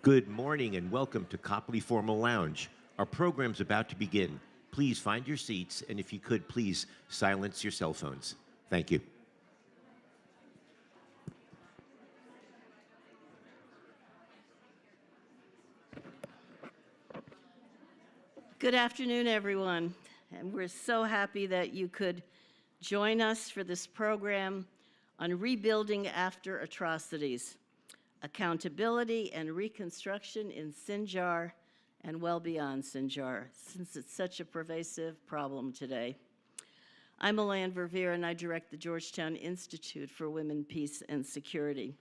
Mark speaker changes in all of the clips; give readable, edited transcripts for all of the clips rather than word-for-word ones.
Speaker 1: Good morning and welcome to Copley Formal Lounge. Our program's about to begin. Please find your seats, and if you could, please silence your cell phones. Thank you.
Speaker 2: Good afternoon, everyone. And we're so happy that you could join us for this program on rebuilding after atrocities, accountability and reconstruction in Sinjar and well beyond Sinjar, since it's such a pervasive problem today. I'm Elaine Verveer, and I direct the Georgetown Institute for Women, Peace, and Security.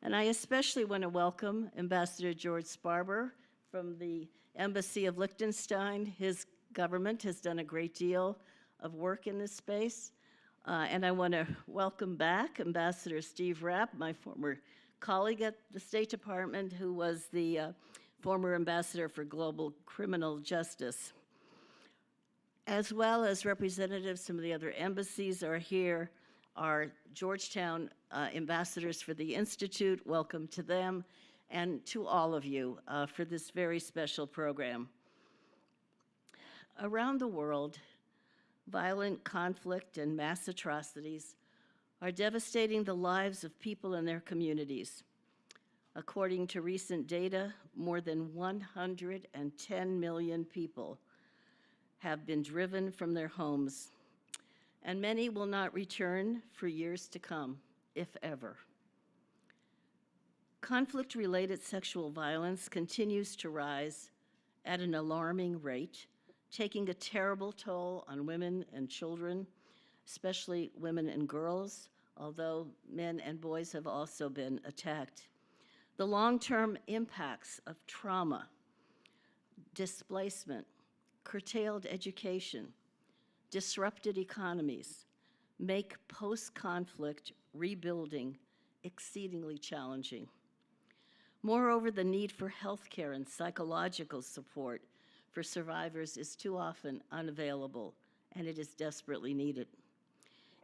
Speaker 2: And I especially want to welcome Ambassador George Sparber from the Embassy of Liechtenstein. His government has done a great deal of work in this space. And I want to welcome back Ambassador Steve Rapp, my former colleague at the State Department, who was the former ambassador for global criminal justice. As well as representatives from the other embassies are here, our Georgetown ambassadors for the Institute. Welcome to them, and to all of you for this very special program. Around the world, violent conflict and mass atrocities are devastating the lives of people and their communities. According to recent data, more than 110 million people have been driven from their homes, and many will not return for years to come, if ever. Conflict-related sexual violence continues to rise at an alarming rate, taking a terrible toll on women and children, especially women and girls, although men and boys have also been attacked. The long-term impacts of trauma, displacement, curtailed education, disrupted economies make post-conflict rebuilding exceedingly challenging. Moreover, the need for healthcare and psychological support for survivors is too often unavailable, and it is desperately needed.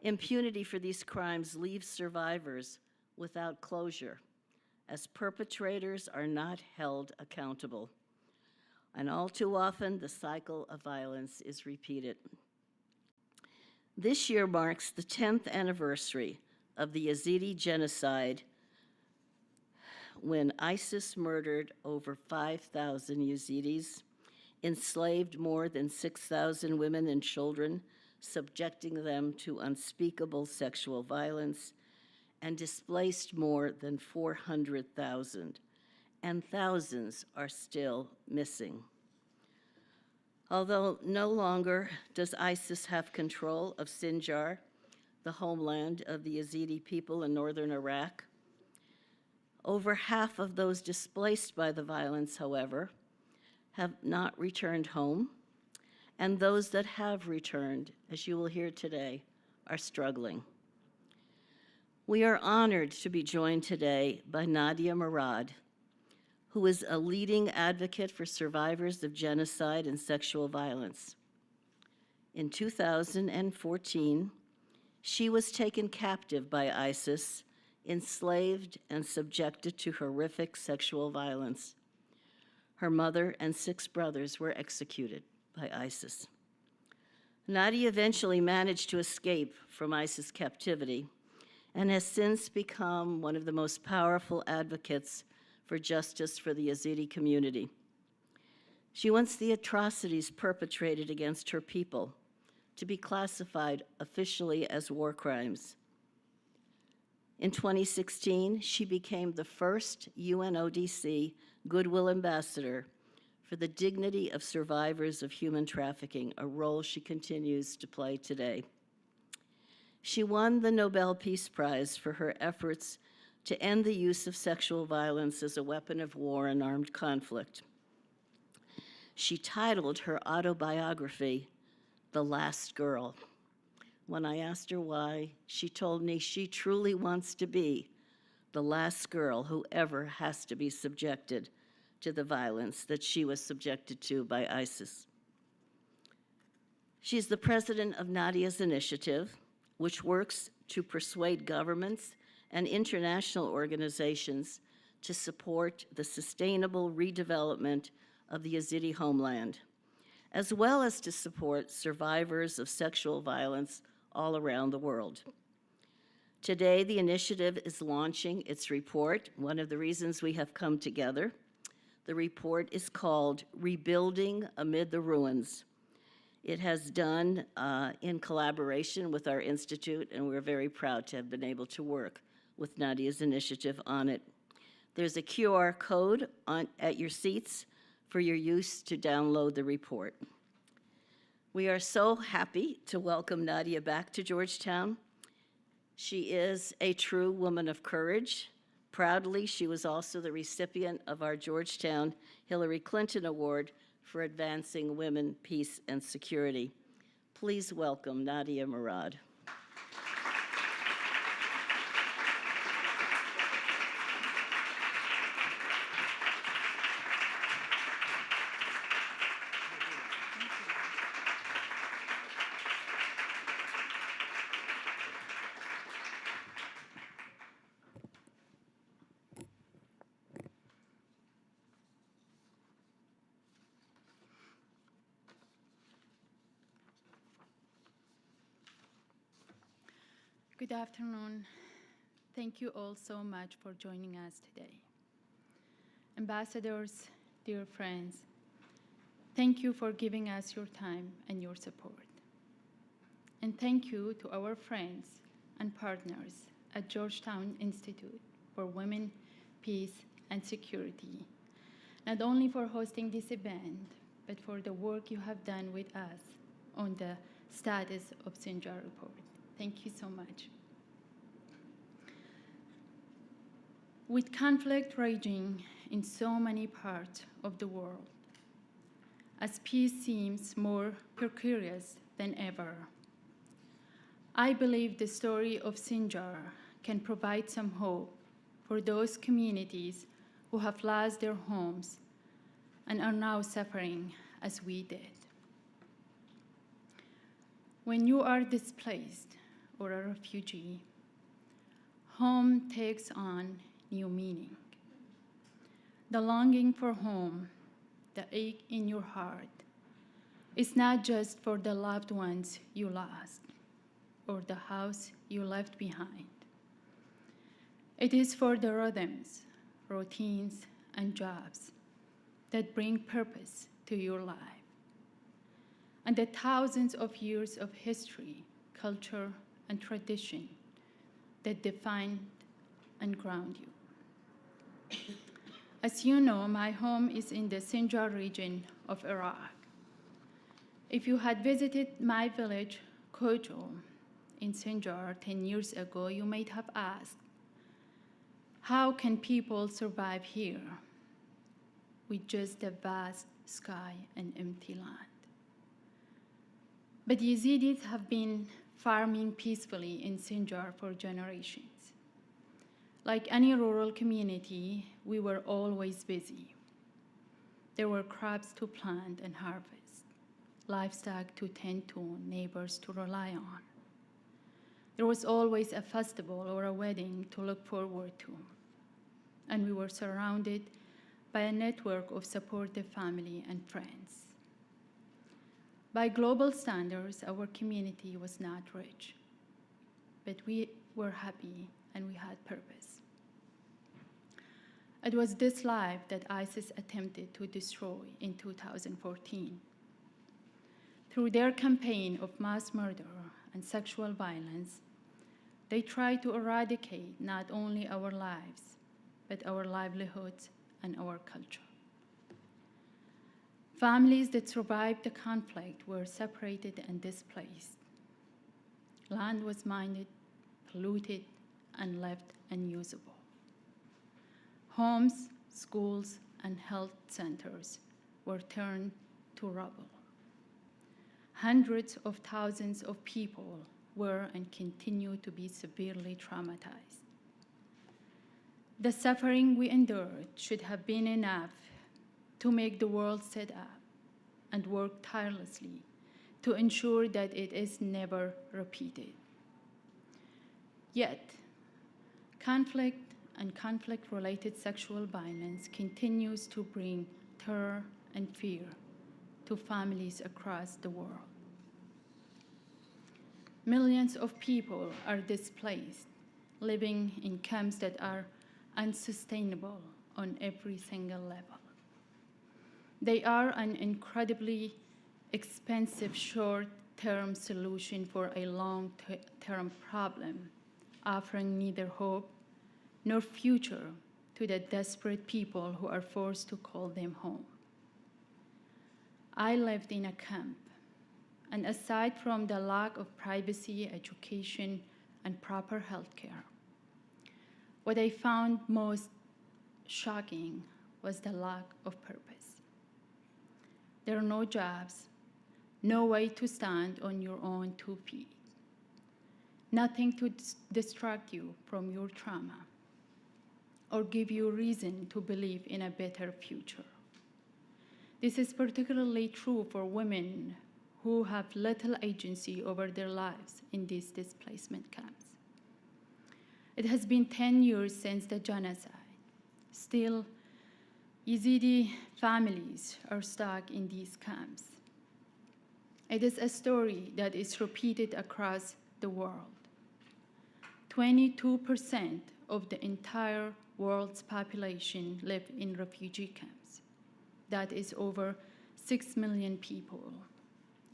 Speaker 2: Impunity for these crimes leaves survivors without closure, as perpetrators are not held accountable. And all too often, the cycle of violence is repeated. This year marks the 10th anniversary of the Yazidi genocide, when ISIS murdered over 5,000 Yazidis, enslaved more than 6,000 women and children, subjecting them to unspeakable sexual violence, and displaced more than 400,000, and thousands are still missing. Although no longer does ISIS have control of Sinjar, the homeland of the Yazidi people in northern Iraq, over half of those displaced by the violence, however, have not returned home, and those that have returned, as you will hear today, are struggling. We are honored to be joined today by Nadia Murad, who is a leading advocate for survivors of genocide and sexual violence. In 2014, she was taken captive by ISIS, enslaved and subjected to horrific sexual violence. Her mother and 6 brothers were executed by ISIS. Nadia eventually managed to escape from ISIS captivity and has since become one of the most powerful advocates for justice for the Yazidi community. She wants the atrocities perpetrated against her people to be classified officially as war crimes. In 2016, she became the first UNODC Goodwill Ambassador for the dignity of survivors of human trafficking, a role she continues to play today. She won the Nobel Peace Prize for her efforts to end the use of sexual violence as a weapon of war and armed conflict. She titled her autobiography, "The Last Girl." When I asked her why, she told me she truly wants to be the last girl who ever has to be subjected to the violence that she was subjected to by ISIS. She's the president of Nadia's Initiative, which works to persuade governments and international organizations to support the sustainable redevelopment of the Yazidi homeland, as well as to support survivors of sexual violence all around the world. Today, the initiative is launching its report, one of the reasons we have come together. The report is called Rebuilding Amid the Ruins. It has done in collaboration with our institute, and we're very proud to have been able to work with Nadia's initiative on it. There's a QR code at your seats for your use to download the report. We are so happy to welcome Nadia back to Georgetown. She is a true woman of courage. Proudly, she was also the recipient of our Georgetown Hillary Clinton Award for advancing women, peace, and security. Please welcome Nadia Murad.
Speaker 3: Good afternoon. Thank you all so much for joining us today. Ambassadors, dear friends, thank you for giving us your time and your support. And thank you to our friends and partners at Georgetown Institute for Women, Peace, and Security, not only for hosting this event, but for the work you have done with us on the status of Sinjar report. Thank you so much. With conflict raging in so many parts of the world, as peace seems more precarious than ever, I believe the story of Sinjar can provide some hope for those communities who have lost their homes and are now suffering as we did. When you are displaced or a refugee, home takes on new meaning. The longing for home, the ache in your heart, is not just for the loved ones you lost or the house you left behind. It is for the rhythms, routines, and jobs that bring purpose to your life, and the thousands of years of history, culture, and tradition that define and ground you. As you know, my home is in the Sinjar region of Iraq. If you had visited my village, Kojo, in Sinjar 10 years ago, you might have asked, how can people survive here with just a vast sky and empty land? But Yazidis have been farming peacefully in Sinjar for generations. Like any rural community, we were always busy. There were crops to plant and harvest, livestock to tend to, neighbors to rely on. There was always a festival or a wedding to look forward to, and we were surrounded by a network of supportive family and friends. By global standards, our community was not rich, but we were happy and we had purpose. It was this life that ISIS attempted to destroy in 2014. Through their campaign of mass murder and sexual violence, they tried to eradicate not only our lives, but our livelihoods and our culture. Families that survived the conflict were separated and displaced. Land was mined, polluted, and left unusable. Homes, schools, and health centers were turned to rubble. Hundreds of thousands of people were and continue to be severely traumatized. The suffering we endured should have been enough to make the world sit up and work tirelessly to ensure that it is never repeated. Yet, conflict and conflict-related sexual violence continues to bring terror and fear to families across the world. Millions of people are displaced, living in camps that are unsustainable on every single level. They are an incredibly expensive short-term solution for a long-term problem, offering neither hope nor future to the desperate people who are forced to call them home. I lived in a camp, and aside from the lack of privacy, education, and proper health care, what I found most shocking was the lack of purpose. There are no jobs, no way to stand on your own 2 feet, nothing to distract you from your trauma or give you reason to believe in a better future. This is particularly true for women who have little agency over their lives in these displacement camps. It has been 10 years since the genocide. Still, Yazidi families are stuck in these camps. It is a story that is repeated across the world. 22% of the entire world's population live in refugee camps. That is over 6 million people,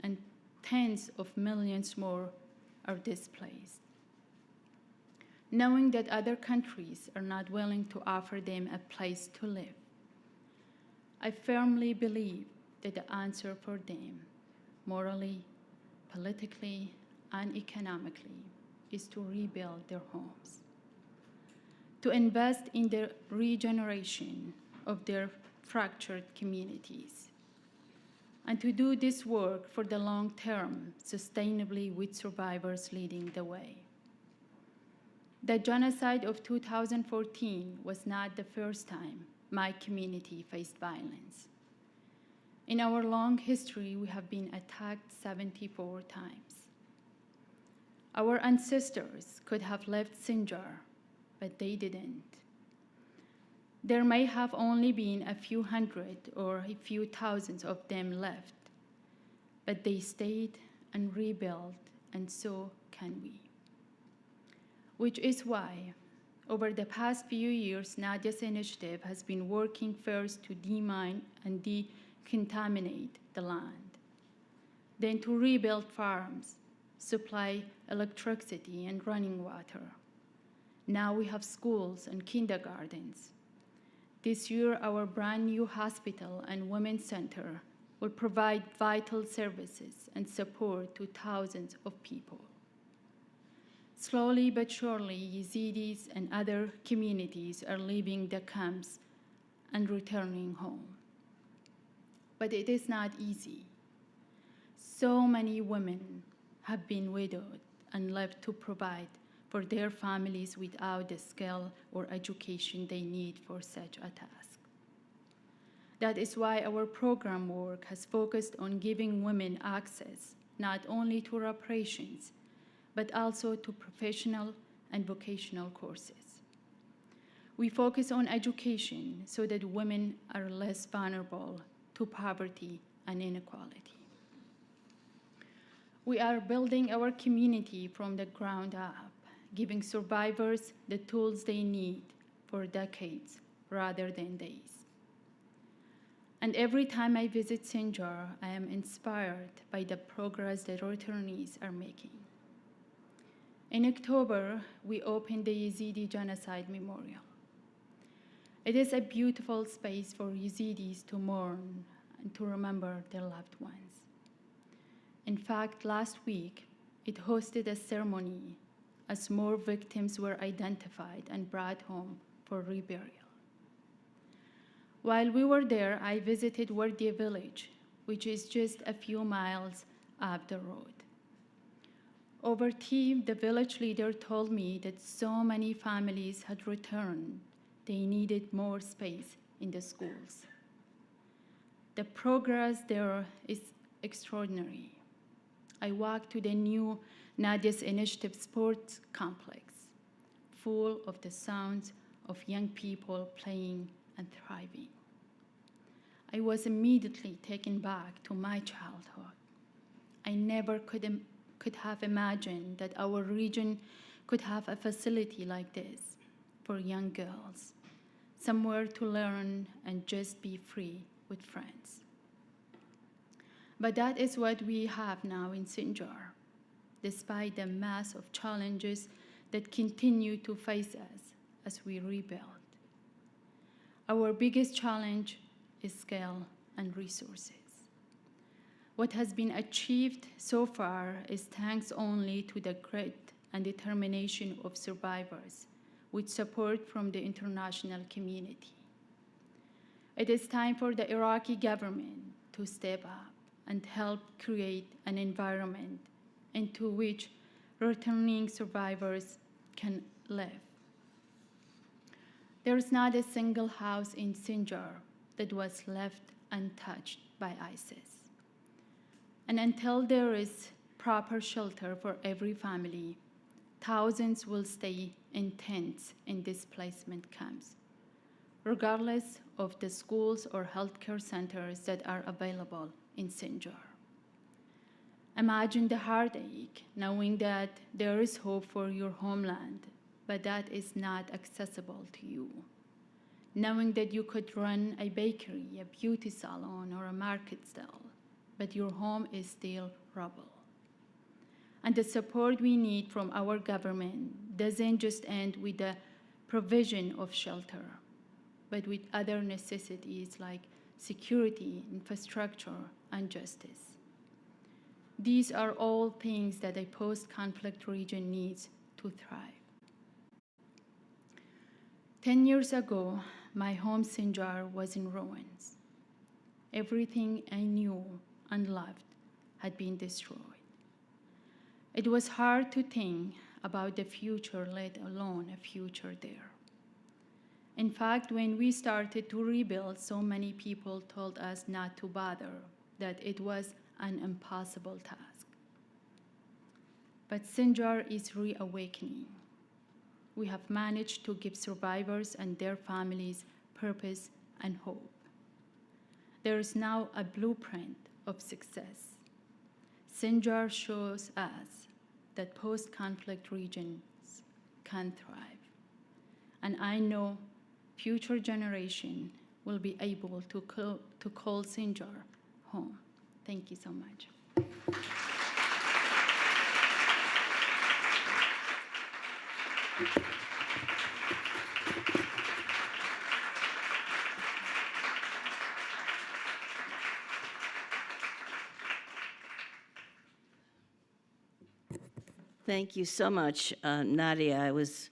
Speaker 3: and tens of millions more are displaced. Knowing that other countries are not willing to offer them a place to live, I firmly believe that the answer for them, morally, politically, and economically, is to rebuild their homes, to invest in the regeneration of their fractured communities, and to do this work for the long term, sustainably, with survivors leading the way. The genocide of 2014 was not the first time my community faced violence. In our long history, we have been attacked 74 times. Our ancestors could have left Sinjar, but they didn't. There may have only been a few hundred or a few thousands of them left, but they stayed and rebuilt, and so can we. Which is why, over the past few years, Nadia's initiative has been working first to demine and decontaminate the land, then to rebuild farms, supply electricity and running water. Now we have schools and kindergartens. This year, our brand new hospital and women's center will provide vital services and support to thousands of people. Slowly but surely, Yazidis and other communities are leaving the camps and returning home. But it is not easy. So many women have been widowed and left to provide for their families without the skill or education they need for such a task. That is why our program work has focused on giving women access not only to reparations, but also to professional and vocational courses. We focus on education so that women are less vulnerable to poverty and inequality. We are building our community from the ground up, giving survivors the tools they need for decades rather than days. And every time I visit Sinjar, I am inspired by the progress the returnees are making. In October, we opened the Yazidi Genocide Memorial. It is a beautiful space for Yazidis to mourn and to remember their loved ones. In fact, last week, it hosted a ceremony as more victims were identified and brought home for reburial. While we were there, I visited Wardia village, which is just a few miles up the road. Over tea, the village leader told me that so many families had returned, they needed more space in the schools. The progress there is extraordinary. I walked to the new Nadia's Initiative Sports Complex, full of the sounds of young people playing and thriving. I was immediately taken back to my childhood. I never could have imagined that our region could have a facility like this for young girls, somewhere to learn and just be free with friends. But that is what we have now in Sinjar, despite the mass of challenges that continue to face us as we rebuild. Our biggest challenge is scale and resources. What has been achieved so far is thanks only to the grit and determination of survivors, with support from the international community. It is time for the Iraqi government to step up and help create an environment into which returning survivors can live. There is not a single house in Sinjar that was left untouched by ISIS. And until there is proper shelter for every family, thousands will stay in tents in displacement camps, regardless of the schools or healthcare centers that are available in Sinjar. Imagine the heartache knowing that there is hope for your homeland, but that is not accessible to you. Knowing that you could run a bakery, a beauty salon, or a market stall, but your home is still rubble. And the support we need from our government doesn't just end with the provision of shelter, but with other necessities like security, infrastructure, and justice. These are all things that a post-conflict region needs to thrive. 10 years ago, my home Sinjar was in ruins. Everything I knew and loved had been destroyed. It was hard to think about the future, let alone a future there. In fact, when we started to rebuild, so many people told us not to bother, that it was an impossible task. But Sinjar is reawakening. We have managed to give survivors and their families purpose and hope. There is now a blueprint of success. Sinjar shows us that post-conflict regions can thrive. And I know future generations will be able to call Sinjar home. Thank you so much.
Speaker 2: Thank you so much, Nadia. I was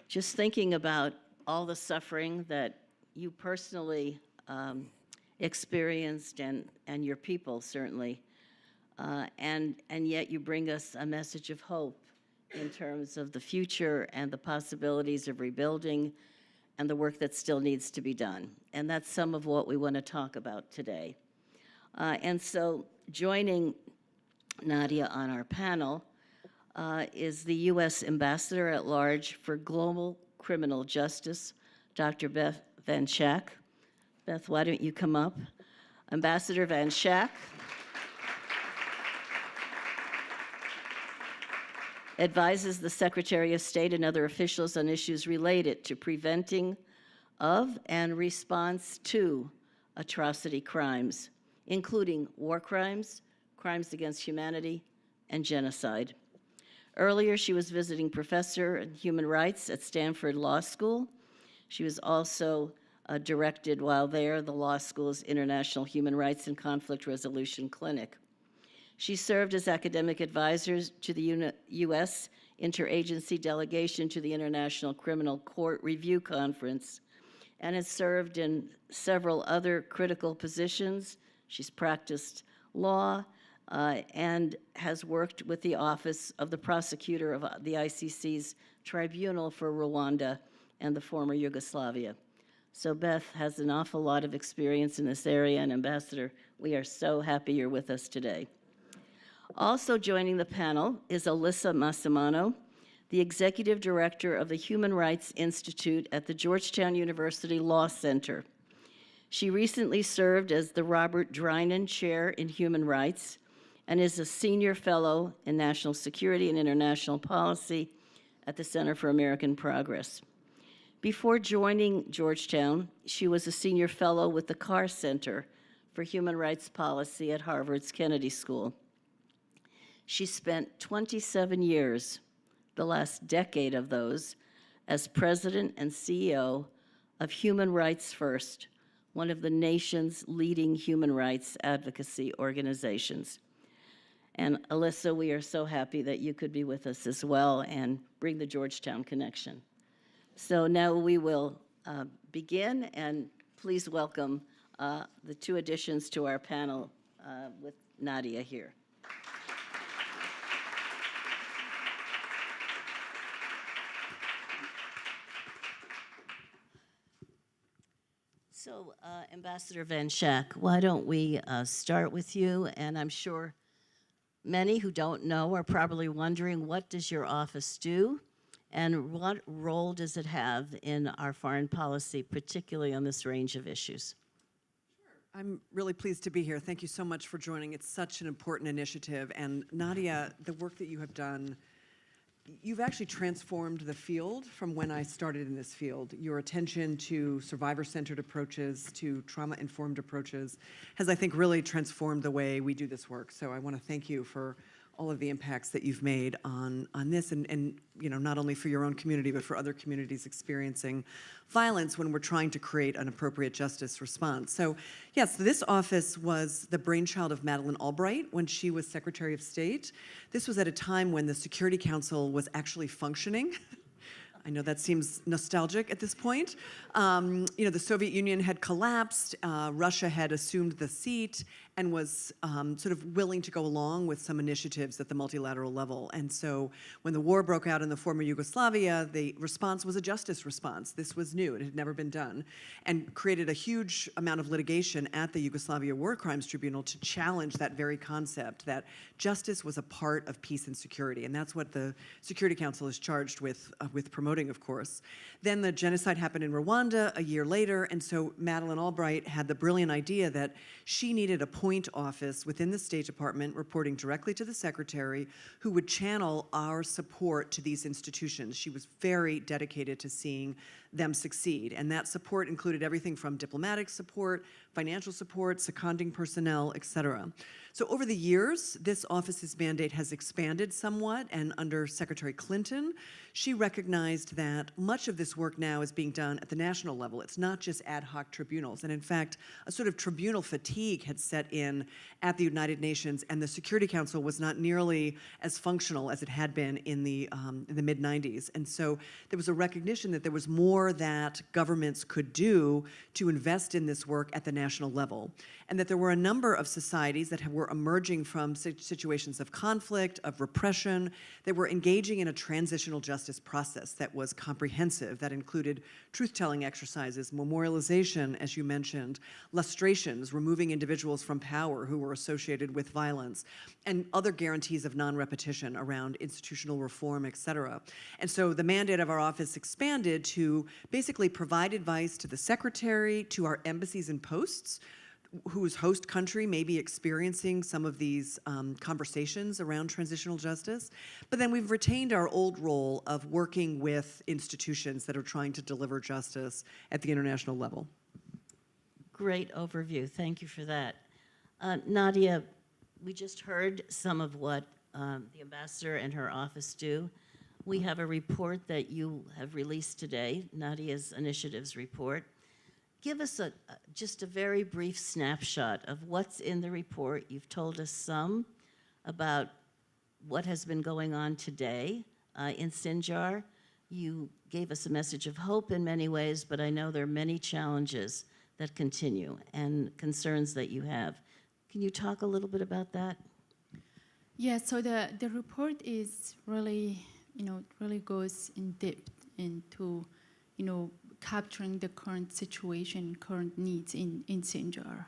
Speaker 2: just thinking about all the suffering that you personally experienced and your people certainly, and yet you bring us a message of hope in terms of the future and the possibilities of rebuilding and the work that still needs to be done. And that's some of what we want to talk about today. And so joining Nadia on our panel is the U.S. Ambassador at Large for Global Criminal Justice, Dr. Beth Van Schaak. Beth, why don't you come up? Ambassador Van Schaak advises the Secretary of State and other officials on issues related to preventing of and response to atrocity crimes, including war crimes, crimes against humanity, and genocide. Earlier, she was visiting professor in human rights at Stanford Law School. She was also directed while there the law school's International Human Rights and Conflict Resolution Clinic. She served as academic advisor to the U.S. Interagency Delegation to the International Criminal Court Review Conference and has served in several other critical positions. She's practiced law and has worked with the Office of the Prosecutor of the ICC's Tribunal for Rwanda and the former Yugoslavia. So Beth has an awful lot of experience in this area, and Ambassador, we are so happy you're with us today. Also joining the panel is Alyssa Massimano, the executive director of the Human Rights Institute at the Georgetown University Law Center. She recently served as the Robert Drinan Chair in Human Rights and is a senior fellow in National Security and International Policy at the Center for American Progress. Before joining Georgetown, she was a senior fellow with the Carr Center for Human Rights Policy at Harvard's Kennedy School. She spent 27 years, the last decade of those, as president and CEO of Human Rights First, one of the nation's leading human rights advocacy organizations. And Alyssa, we are so happy that you could be with us as well and bring the Georgetown connection. So now we will begin, and please welcome the two additions to our panel with Nadia here. So, Ambassador Van Schaik, why don't we start with you? And I'm sure many who don't know are probably wondering, what does your office do? And what role does it have in our foreign policy, particularly on this range of issues?
Speaker 4: Sure. I'm really pleased to be here. Thank you so much for joining. It's such an important initiative. And Nadia, the work that you have done, you've actually transformed the field from when I started in this field. Your attention to survivor-centered approaches, to trauma-informed approaches, has, I think, really transformed the way we do this work. So I want to thank you for all of the impacts that you've made on this, and you know, not only for your own community, but for other communities experiencing violence when we're trying to create an appropriate justice response. So yes, this office was the brainchild of Madeleine Albright when she was Secretary of State. This was at a time when the Security Council was actually functioning. I know that seems nostalgic at this point. You know, the Soviet Union had collapsed, Russia had assumed the seat, and was sort of willing to go along with some initiatives at the multilateral level. And so when the war broke out in the former Yugoslavia, the response was a justice response. This was new, it had never been done, and created a huge amount of litigation at the Yugoslavia War Crimes Tribunal to challenge that very concept, that justice was a part of peace and security. And that's what the Security Council is charged with promoting, of course. Then the genocide happened in Rwanda a year later, and so Madeleine Albright had the brilliant idea that she needed a point office within the State Department reporting directly to the Secretary who would channel our support to these institutions. She was very dedicated to seeing them succeed, and that support included everything from diplomatic support, financial support, seconding personnel, et cetera. So over the years, this office's mandate has expanded somewhat, and under Secretary Clinton, she recognized that much of this work now is being done at the national level. It's not just ad hoc tribunals, and in fact, a sort of tribunal fatigue had set in at the United Nations, and the Security Council was not nearly as functional as it had been in the mid-90s. And so there was a recognition that there was more that governments could do to invest in this work at the national level, and that there were a number of societies that were emerging from situations of conflict, of repression, that were engaging in a transitional justice process that was comprehensive, that included truth-telling exercises, memorialization, as you mentioned, lustrations, removing individuals from power who were associated with violence, and other guarantees of non-repetition around institutional reform, et cetera. And so the mandate of our office expanded to basically provide advice to the Secretary, to our embassies and posts, whose host country may be experiencing some of these conversations around transitional justice. But then we've retained our old role of working with institutions that are trying to deliver justice at the international level.
Speaker 2: Great overview. Thank you for that. Nadia, we just heard some of what the ambassador and her office do. We have a report that you have released today, Nadia's Initiatives Report. Give us just a very brief snapshot of what's in the report. You've told us some about what has been going on today in Sinjar. You gave us a message of hope in many ways, but I know there are many challenges that continue and concerns that you have. Can you talk a little bit about that?
Speaker 3: Yeah, so the report is really, really goes in depth into, capturing the current situation, current needs in Sinjar.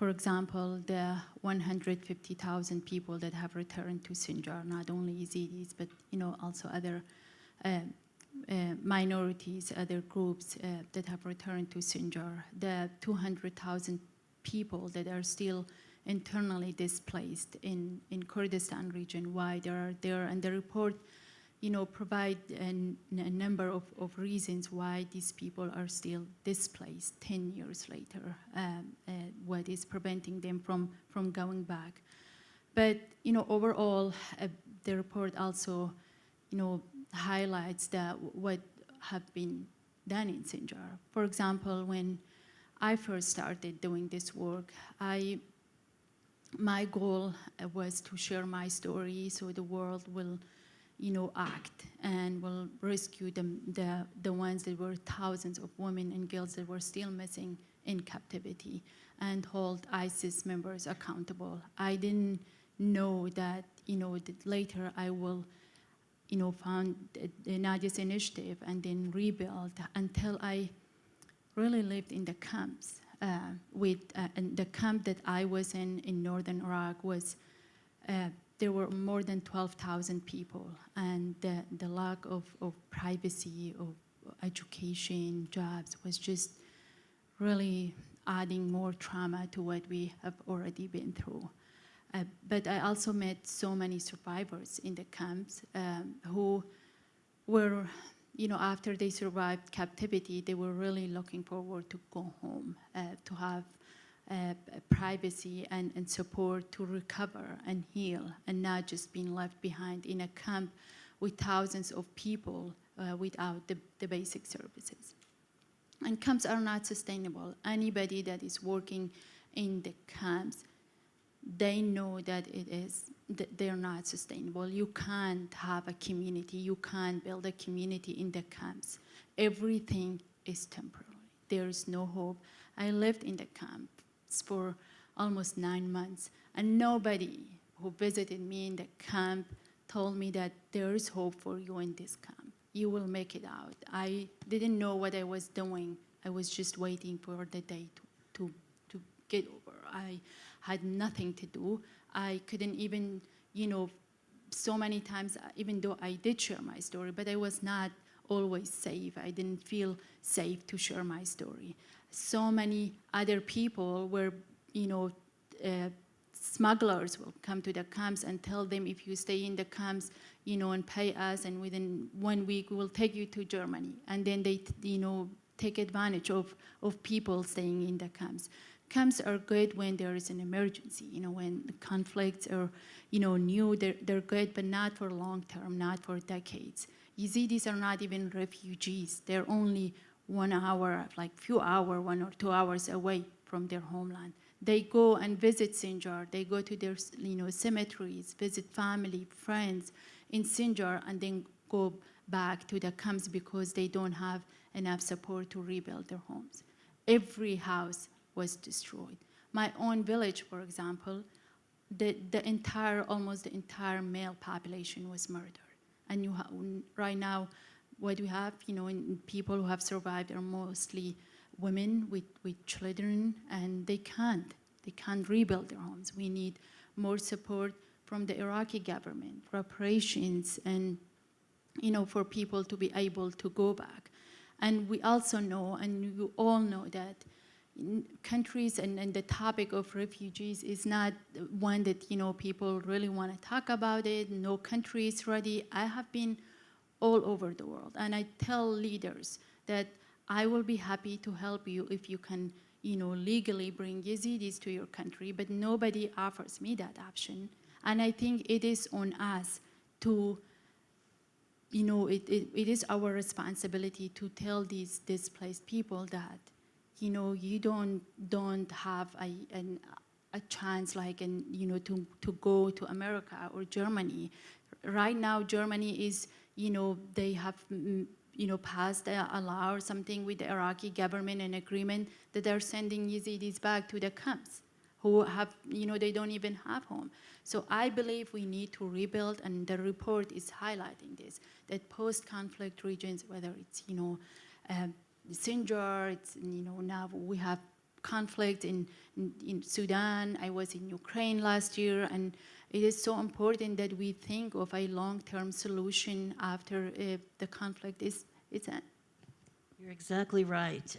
Speaker 3: For example, the 150,000 people that have returned to Sinjar, not only Yazidis, but also other minorities, other groups that have returned to Sinjar. The 200,000 people that are still internally displaced in Kurdistan region, why they are there, and the report provide a number of reasons why these people are still displaced 10 years later, what is preventing them from going back. But overall, the report also highlights that what have been done in Sinjar. For example, when I first started doing this work, my goal was to share my story so the world will act and will rescue the ones that were thousands of women and girls that were still missing in captivity and hold ISIS members accountable. I didn't know that, that later I will, found the Nadia's initiative and then rebuild until I really lived in the camps. And the camp that I was in northern Iraq was there were more than 12,000 people, and the lack of privacy, of education, jobs was just really adding more trauma to what we have already been through. But I also met so many survivors in the camps who were, after they survived captivity, they were really looking forward to go home, to have privacy and support to recover and heal, and not just being left behind in a camp with thousands of people without the basic services. And camps are not sustainable. Anybody that is working in the camps, they know that they're not sustainable. You can't have a community. You can't build a community in the camps. Everything is temporary. There is no hope. I lived in the camps for almost 9 months, and nobody who visited me in the camp told me that there is hope for you in this camp. You will make it out. I didn't know what I was doing. I was just waiting for the day to get over. I had nothing to do. I couldn't even, so many times, even though I did share my story, but I was not always safe. I didn't feel safe to share my story. So many other people were, smugglers will come to the camps and tell them, if you stay in the camps, and pay us, and within 1 week we will take you to Germany. And then they, take advantage of people staying in the camps. Camps are good when there is an emergency, when the conflicts are, new, they're good, but not for long term, not for decades. Yazidis are not even refugees. They're only 1 hour, like few hours, 1 or 2 hours away from their homeland. They go and visit Sinjar. They go to their, cemeteries, visit family, friends in Sinjar, and then go back to the camps because they don't have enough support to rebuild their homes. Every house was destroyed. My own village, for example, almost the entire male population was murdered. And right now, what we have, in people who have survived are mostly women with children, and they can't rebuild their homes. We need more support from the Iraqi government, reparations, and for people to be able to go back. And we also know, and you all know, that countries and the topic of refugees is not one that people really want to talk about it. No country is ready. I have been all over the world, and I tell leaders that I will be happy to help you if you can legally bring Yazidis to your country, but nobody offers me that option. And I think it is on us to, it is our responsibility to tell these displaced people that you don't have a chance to go to America or Germany. Right now, Germany is, they have passed a law or something with the Iraqi government, an agreement that they're sending Yazidis back to the camps who have, they don't even have home. So I believe we need to rebuild, and the report is highlighting this, that post-conflict regions, whether it's, Sinjar, it's, now we have conflict in Sudan. I was in Ukraine last year, and it is so important that we think of a long-term solution after the conflict is end.
Speaker 2: You're exactly right.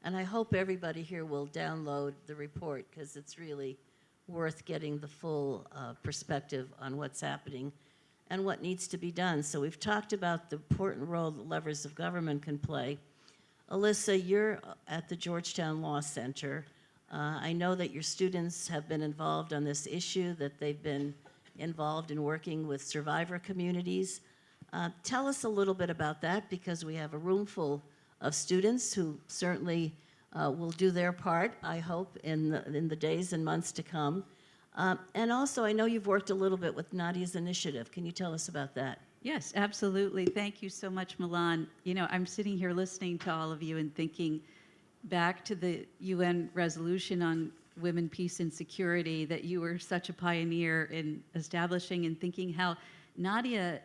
Speaker 2: And I hope everybody here will download the report, because it's really worth getting the full perspective on what's happening and what needs to be done. So we've talked about the important role that levers of government can play. Alyssa, you're at the Georgetown Law Center. I know that your students have been involved on this issue, that they've been involved in working with survivor communities. Tell us a little bit about that, because we have a room full of students who certainly will do their part, I hope, in the days and months to come. And also, I know you've worked a little bit with Nadia's initiative. Can you tell us about that?
Speaker 5: Yes, absolutely. Thank you so much, Milan. You know, I'm sitting here listening to all of you and thinking back to the UN resolution on women, peace, and security that you were such a pioneer in establishing, and thinking how, Nadia,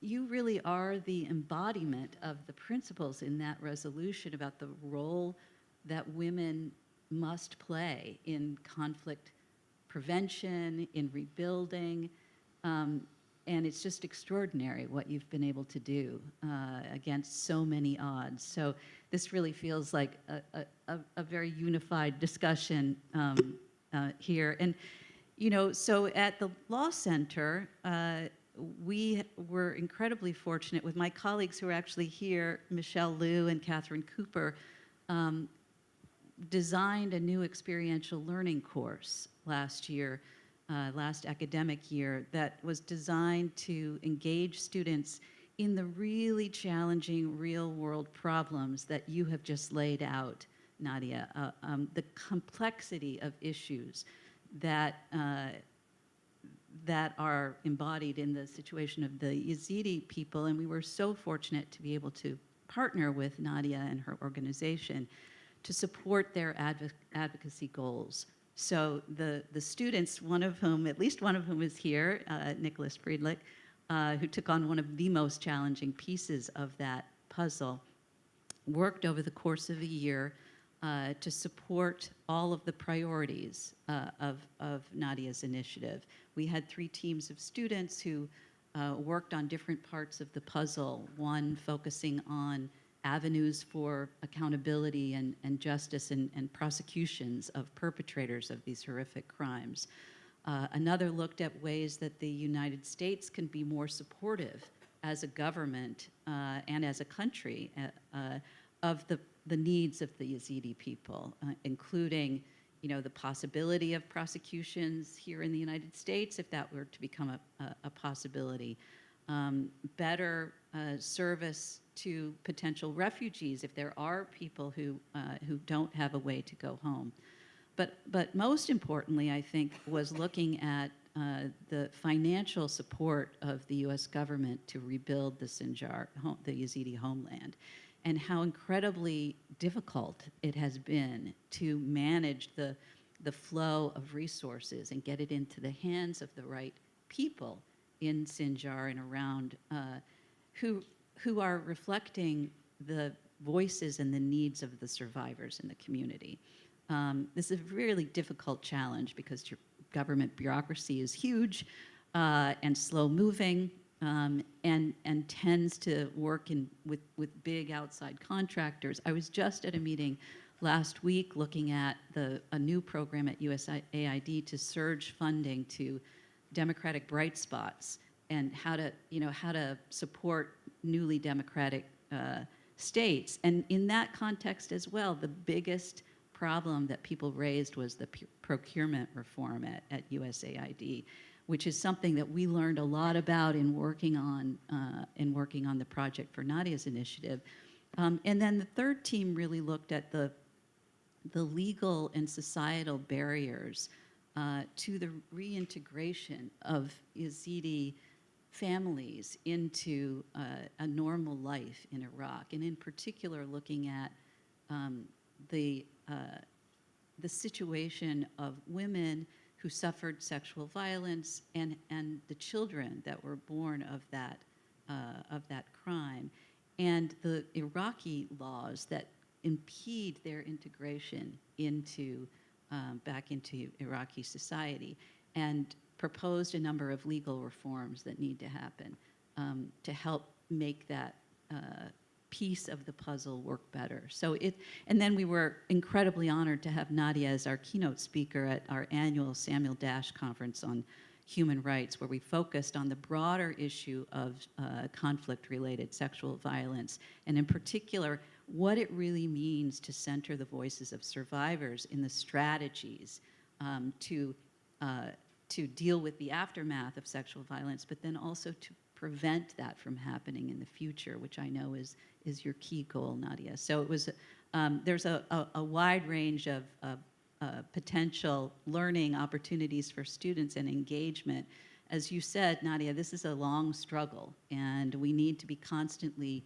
Speaker 5: you really are the embodiment of the principles in that resolution about the role that women must play in conflict prevention, in rebuilding, and it's just extraordinary what you've been able to do against so many odds. So this really feels like a very unified discussion here. And, you know, so at the Law Center, we were incredibly fortunate with my colleagues who are actually here, Michelle Liu and Catherine Cooper, designed a new experiential learning course last year, last academic year, that was designed to engage students in the really challenging real-world problems that you have just laid out, Nadia, the complexity of issues that that are embodied in the situation of the Yazidi people, and we were so fortunate to be able to partner with Nadia and her organization to support their advocacy goals. So the students, one of whom, at least one of whom is here, Nicholas Friedlich, who took on one of the most challenging pieces of that puzzle, worked over the course of a year to support all of the priorities of Nadia's initiative. We had 3 teams of students who worked on different parts of the puzzle, one focusing on avenues for accountability and justice and prosecutions of perpetrators of these horrific crimes. Another looked at ways that the United States can be more supportive as a government and as a country of the needs of the Yazidi people, including, you know, the possibility of prosecutions here in the United States if that were to become a possibility, better service to potential refugees if there are people who don't have a way to go home. But most importantly, I think, was looking at the financial support of the U.S. government to rebuild the Sinjar, the Yazidi homeland, and how incredibly difficult it has been to manage the flow of resources and get it into the hands of the right people in Sinjar and around who are reflecting the voices and the needs of the survivors in the community. This is a really difficult challenge because your government bureaucracy is huge and slow-moving and tends to work with big outside contractors. I was just at a meeting last week looking at a new program at USAID to surge funding to democratic bright spots and how to support newly democratic states. And in that context as well, the biggest problem that people raised was the procurement reform at USAID, which is something that we learned a lot about in working on the project for Nadia's initiative. And then the third team really looked at the legal and societal barriers to the reintegration of Yazidi families into a normal life in Iraq, and in particular looking at the situation of women who suffered sexual violence and the children that were born of that crime, and the Iraqi laws that impede their integration into back into Iraqi society, and proposed a number of legal reforms that need to happen to help make that piece of the puzzle work better. And then we were incredibly honored to have Nadia as our keynote speaker at our annual Samuel Dash Conference on Human Rights, where we focused on the broader issue of conflict-related sexual violence, and in particular, what it really means to center the voices of survivors in the strategies to deal with the aftermath of sexual violence, but then also to prevent that from happening in the future, which I know is your key goal, Nadia. So it was, there's a wide range of potential learning opportunities for students and engagement. As you said, Nadia, this is a long struggle, and we need to be constantly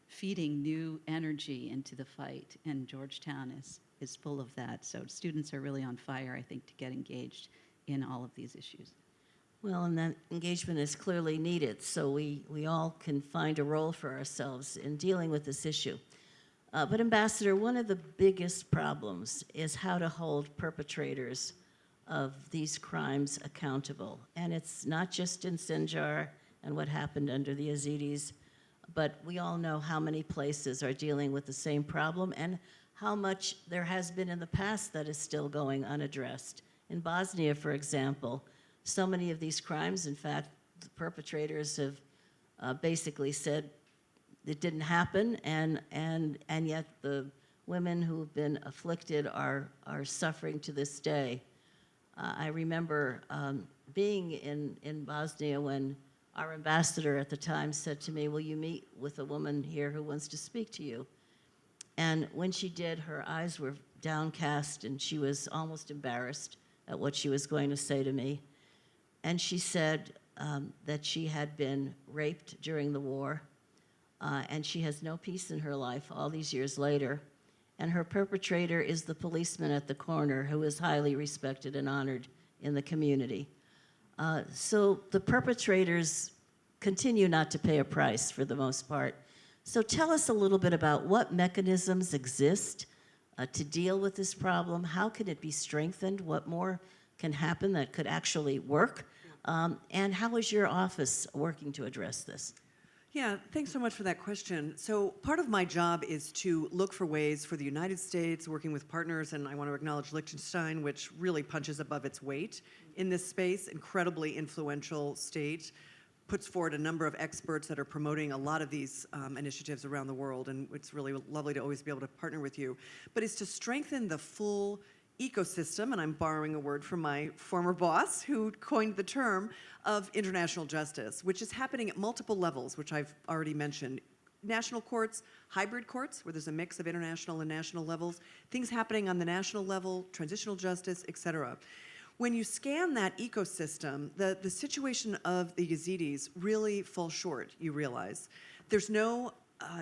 Speaker 5: feeding new energy into the fight, and Georgetown is full of that. So students are really on fire, I think, to get engaged in all of these issues.
Speaker 2: Well, and that engagement is clearly needed, so we all can find a role for ourselves in dealing with this issue. But Ambassador, one of the biggest problems is how to hold perpetrators of these crimes accountable. And it's not just in Sinjar and what happened under the Yazidis, but we all know how many places are dealing with the same problem and how much there has been in the past that is still going unaddressed. In Bosnia, for example, so many of these crimes, in fact, the perpetrators have basically said it didn't happen, and yet the women who have been afflicted are suffering to this day. I remember being in Bosnia when our ambassador at the time said to me, "Will you meet with a woman here who wants to speak to you?" And when she did, her eyes were downcast, and she was almost embarrassed at what she was going to say to me. And she said that she had been raped during the war, and she has no peace in her life all these years later. And her perpetrator is the policeman at the corner, who is highly respected and honored in the community. So the perpetrators continue not to pay a price for the most part. So tell us a little bit about what mechanisms exist to deal with this problem. How can it be strengthened? What more can happen that could actually work? And how is your office working to address this?
Speaker 4: Yeah, thanks so much for that question. So part of my job is to look for ways for the United States, working with partners, and I want to acknowledge Liechtenstein, which really punches above its weight in this space, incredibly influential state, puts forward a number of experts that are promoting a lot of these initiatives around the world, and it's really lovely to always be able to partner with you. But it's to strengthen the full ecosystem, and I'm borrowing a word from my former boss who coined the term, of international justice, which is happening at multiple levels, which I've already mentioned. National courts, hybrid courts, where there's a mix of international and national levels, things happening on the national level, transitional justice, et cetera. When you scan that ecosystem, the situation of the Yazidis really falls short, you realize. There's no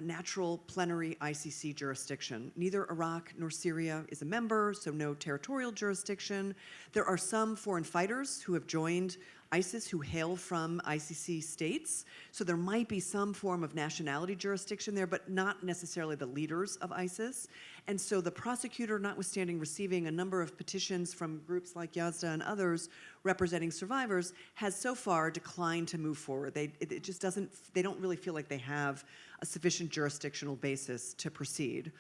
Speaker 4: natural plenary ICC jurisdiction. Neither Iraq nor Syria is a member, so no territorial jurisdiction. There are some foreign fighters who have joined ISIS who hail from ICC states, so there might be some form of nationality jurisdiction there, but not necessarily the leaders of ISIS. And so the prosecutor, notwithstanding receiving a number of petitions from groups like Yazda and others representing survivors, has so far declined to move forward. It just doesn't, they don't really feel like they have a sufficient jurisdictional basis to proceed.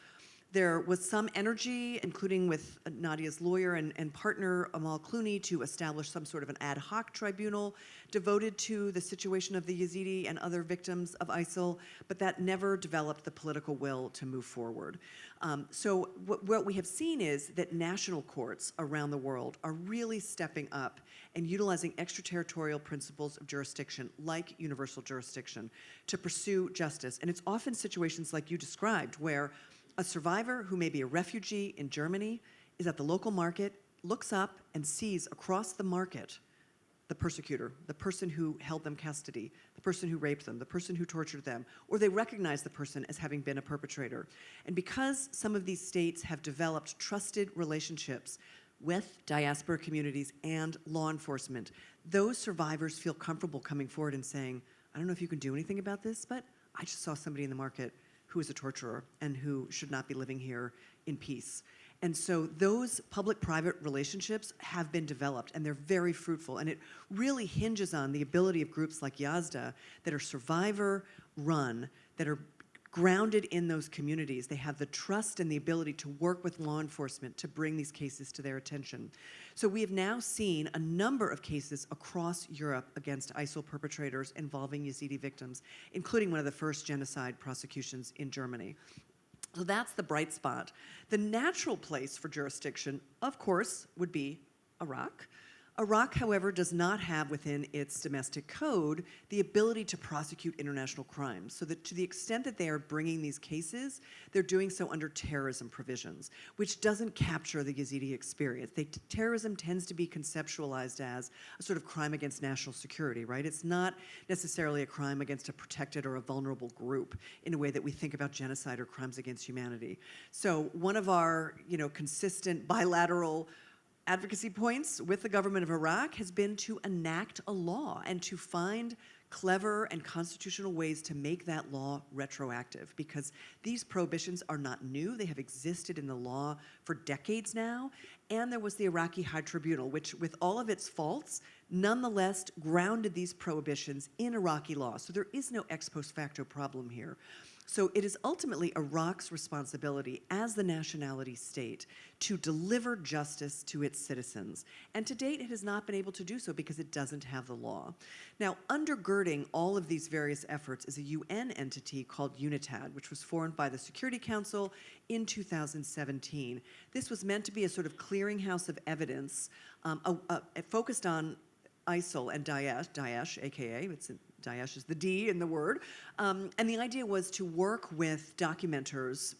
Speaker 4: There was some energy, including with Nadia's lawyer and partner, Amal Clooney, to establish some sort of an ad hoc tribunal devoted to the situation of the Yazidi and other victims of ISIL, but that never developed the political will to move forward. So what we have seen is that national courts around the world are really stepping up and utilizing extraterritorial principles of jurisdiction, like universal jurisdiction, to pursue justice. And it's often situations like you described, where a survivor who may be a refugee in Germany is at the local market, looks up and sees across the market the persecutor, the person who held them custody, the person who raped them, the person who tortured them, or they recognize the person as having been a perpetrator. And because some of these states have developed trusted relationships with diaspora communities and law enforcement, those survivors feel comfortable coming forward and saying, I don't know if you can do anything about this, but I just saw somebody in the market who is a torturer and who should not be living here in peace. And so those public-private relationships have been developed, and they're very fruitful. And it really hinges on the ability of groups like Yazda that are survivor-run, that are grounded in those communities. They have the trust and the ability to work with law enforcement to bring these cases to their attention. So we have now seen a number of cases across Europe against ISIL perpetrators involving Yazidi victims, including one of the first genocide prosecutions in Germany. So that's the bright spot. The natural place for jurisdiction, of course, would be Iraq. Iraq, however, does not have within its domestic code the ability to prosecute international crimes, so that to the extent that they are bringing these cases, they're doing so under terrorism provisions, which doesn't capture the Yazidi experience. Terrorism tends to be conceptualized as a sort of crime against national security, right? It's not necessarily a crime against a protected or a vulnerable group in a way that we think about genocide or crimes against humanity. So one of our, consistent bilateral advocacy points with the government of Iraq has been to enact a law and to find clever and constitutional ways to make that law retroactive, because these prohibitions are not new. They have existed in the law for decades now. And there was the Iraqi High Tribunal, which, with all of its faults, nonetheless grounded these prohibitions in Iraqi law. So there is no ex post facto problem here. So it is ultimately Iraq's responsibility as the nationality state to deliver justice to its citizens. And to date, it has not been able to do so because it doesn't have the law. Now, undergirding all of these various efforts is a UN entity called UNITAD, which was formed by the Security Council in 2017. This was meant to be a sort of clearinghouse of evidence focused on ISIL and Daesh, aka, Daesh is the D in the word. And the idea was to work with documenters,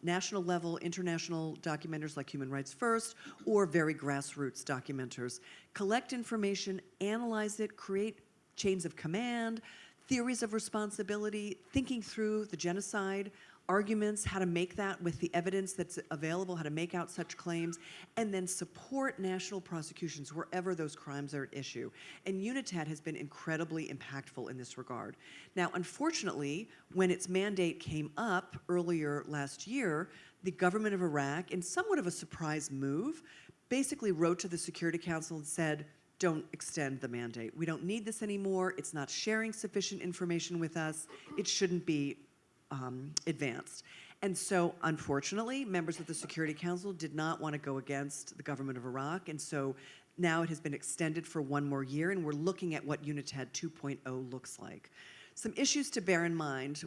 Speaker 4: national level, international documenters like Human Rights First, or very grassroots documenters, collect information, analyze it, create chains of command, theories of responsibility, thinking through the genocide arguments, how to make that with the evidence that's available, how to make out such claims, and then support national prosecutions wherever those crimes are at issue. And UNITAD has been incredibly impactful in this regard. Now, unfortunately, when its mandate came up earlier last year, the government of Iraq, in somewhat of a surprise move, basically wrote to the Security Council and said, don't extend the mandate. We don't need this anymore. It's not sharing sufficient information with us. It shouldn't be advanced. And so, unfortunately, members of the Security Council did not want to go against the government of Iraq, and so now it has been extended for one more year, and we're looking at what UNITAD 2.0 looks like. Some issues to bear in mind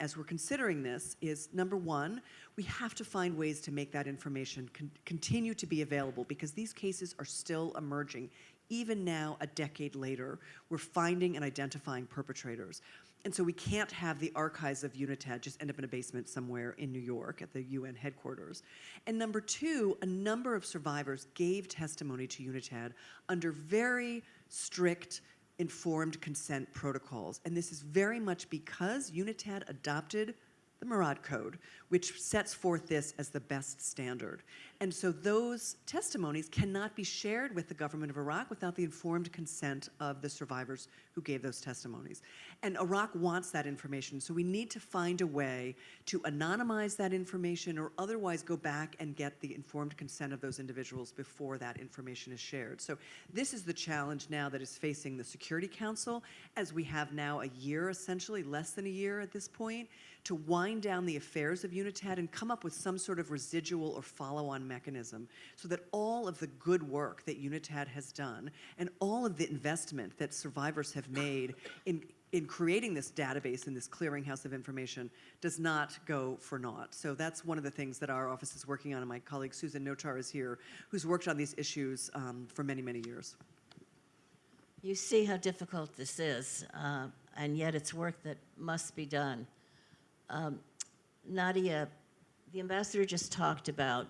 Speaker 4: as we're considering this is, number one, we have to find ways to make that information continue to be available, because these cases are still emerging. Even now, a decade later, we're finding and identifying perpetrators. And so we can't have the archives of UNITAD just end up in a basement somewhere in New York at the UN headquarters. And number two, a number of survivors gave testimony to UNITAD under very strict informed consent protocols. And this is very much because UNITAD adopted the Murad Code, which sets forth this as the best standard. And so those testimonies cannot be shared with the government of Iraq without the informed consent of the survivors who gave those testimonies. And Iraq wants that information, so we need to find a way to anonymize that information or otherwise go back and get the informed consent of those individuals before that information is shared. So this is the challenge now that is facing the Security Council, as we have now a year, essentially less than a year at this point, to wind down the affairs of UNITAD and come up with some sort of residual or follow-on mechanism so that all of the good work that UNITAD has done and all of the investment that survivors have made in creating this database and this clearinghouse of information does not go for naught. So that's one of the things that our office is working on, and my colleague Susan Notar is here, who's worked on these issues for many, many years.
Speaker 2: You see how difficult this is, and yet it's work that must be done. Nadia, the ambassador just talked about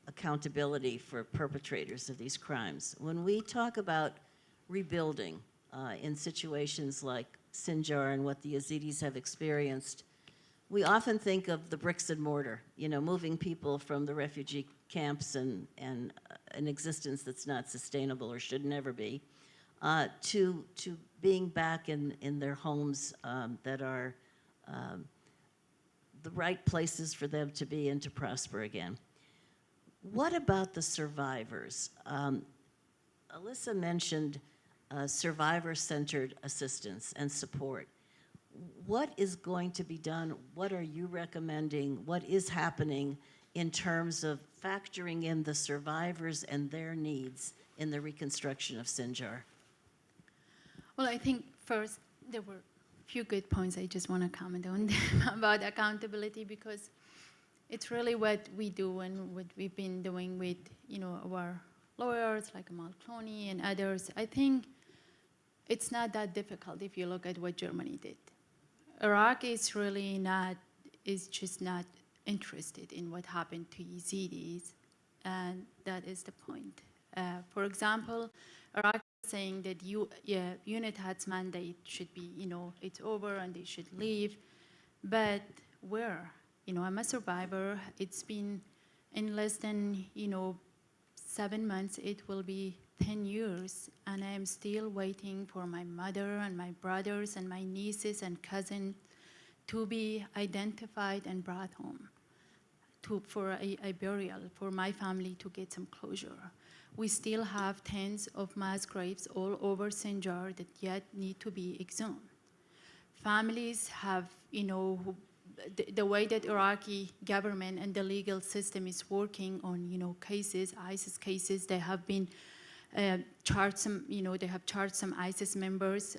Speaker 2: accountability for perpetrators of these crimes. When we talk about rebuilding in situations like Sinjar and what the Yazidis have experienced, we often think of the bricks and mortar, moving people from the refugee camps and an existence that's not sustainable or should never be, to being back in their homes that are the right places for them to be and to prosper again. What about the survivors? Alyssa mentioned survivor-centered assistance and support. What is going to be done? What are you recommending? What is happening in terms of factoring in the survivors and their needs in the reconstruction of Sinjar?
Speaker 3: Well, I think first there were a few good points I just want to comment on about accountability, because it's really what we do and what we've been doing with, our lawyers like Amal Clooney and others. I think it's not that difficult if you look at what Germany did. Iraq is just not interested in what happened to Yazidis, and that is the point. For example, Iraq is saying that UNITAD's mandate should be, it's over and they should leave, but where? I'm a survivor. It's been in less than, 7 months, it will be 10 years, and I'm still waiting for my mother and my brothers and my nieces and cousins to be identified and brought home for a burial, for my family to get some closure. We still have tens of mass graves all over Sinjar that yet need to be exhumed. Families have, the way that Iraqi government and the legal system is working on, cases, ISIS cases, they have been charged some, they have charged some ISIS members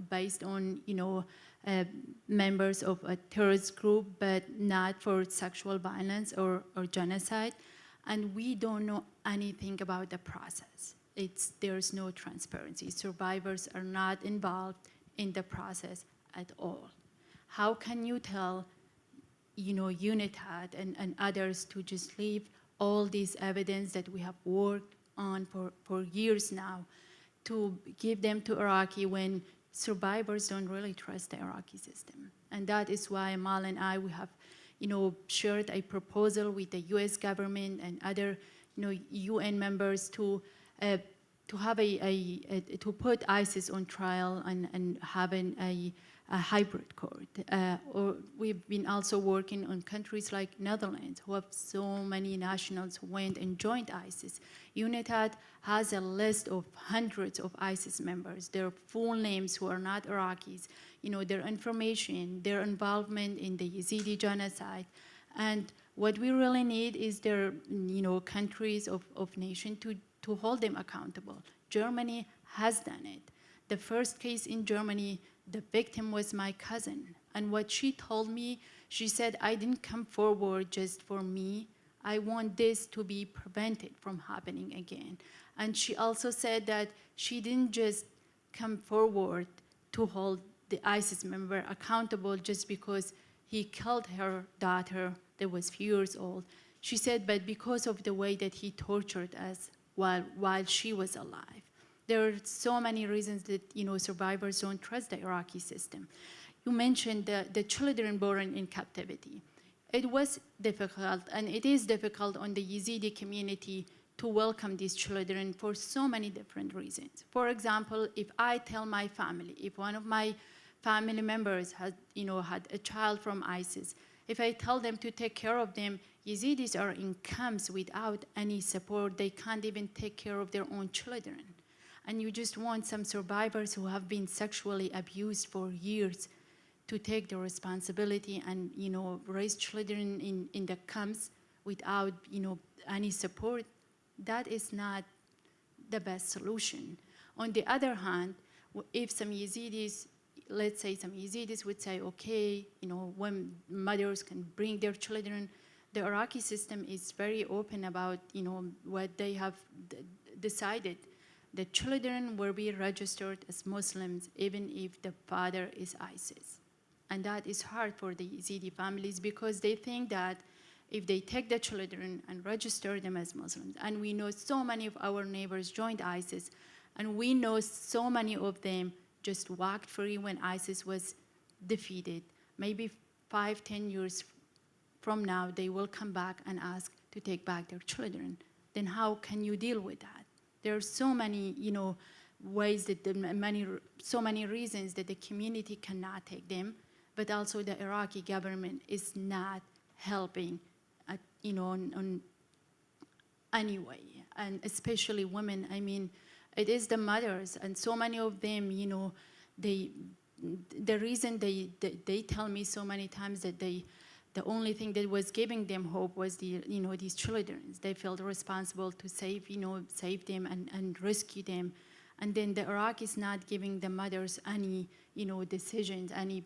Speaker 3: based on, members of a terrorist group, but not for sexual violence or genocide. And we don't know anything about the process. There's no transparency. Survivors are not involved in the process at all. How can you tell, UNITAD and others to just leave all this evidence that we have worked on for years now, to give them to Iraqi when survivors don't really trust the Iraqi system? And that is why Amal and I, we have, shared a proposal with the US government and other, UN members to have to put ISIS on trial and having a hybrid court. Or we've been also working on countries like Netherlands, who have so many nationals who went and joined ISIS. UNITAD has a list of hundreds of ISIS members, their full names who are not Iraqis, their information, their involvement in the Yazidi genocide. And what we really need is their, countries of nation to hold them accountable. Germany has done it. The first case in Germany, the victim was my cousin. And what she told me, she said, I didn't come forward just for me. I want this to be prevented from happening again. And she also said that she didn't just come forward to hold the ISIS member accountable just because he killed her daughter that was few years old. She said, but because of the way that he tortured us while she was alive. There are so many reasons that survivors don't trust the Iraqi system. You mentioned the children born in captivity. It was difficult, and it is difficult on the Yazidi community to welcome these children for so many different reasons. For example, if I tell my family, if one of my family members had a child from ISIS, if I tell them to take care of them, Yazidis are in camps without any support. They can't even take care of their own children. And you just want some survivors who have been sexually abused for years to take the responsibility and raise children in the camps without any support. That is not the best solution. On the other hand, if some Yazidis, let's say some Yazidis would say, okay, when mothers can bring their children, the Iraqi system is very open about what they have decided. The children will be registered as Muslims even if the father is ISIS. And that is hard for the Yazidi families because they think that if they take the children and register them as Muslims, and we know so many of our neighbors joined ISIS, and we know so many of them just walked free when ISIS was defeated. Maybe 5-10 years from now, they will come back and ask to take back their children. Then how can you deal with that? There are so many, ways that so many reasons that the community cannot take them. but also the Iraqi government is not helping, on any way, and especially women. I mean, it is the mothers, and so many of them, the reason they tell me so many times that the only thing that was giving them hope was these children. They felt responsible to save them and rescue them. And then the Iraq is not giving the mothers any, decisions, any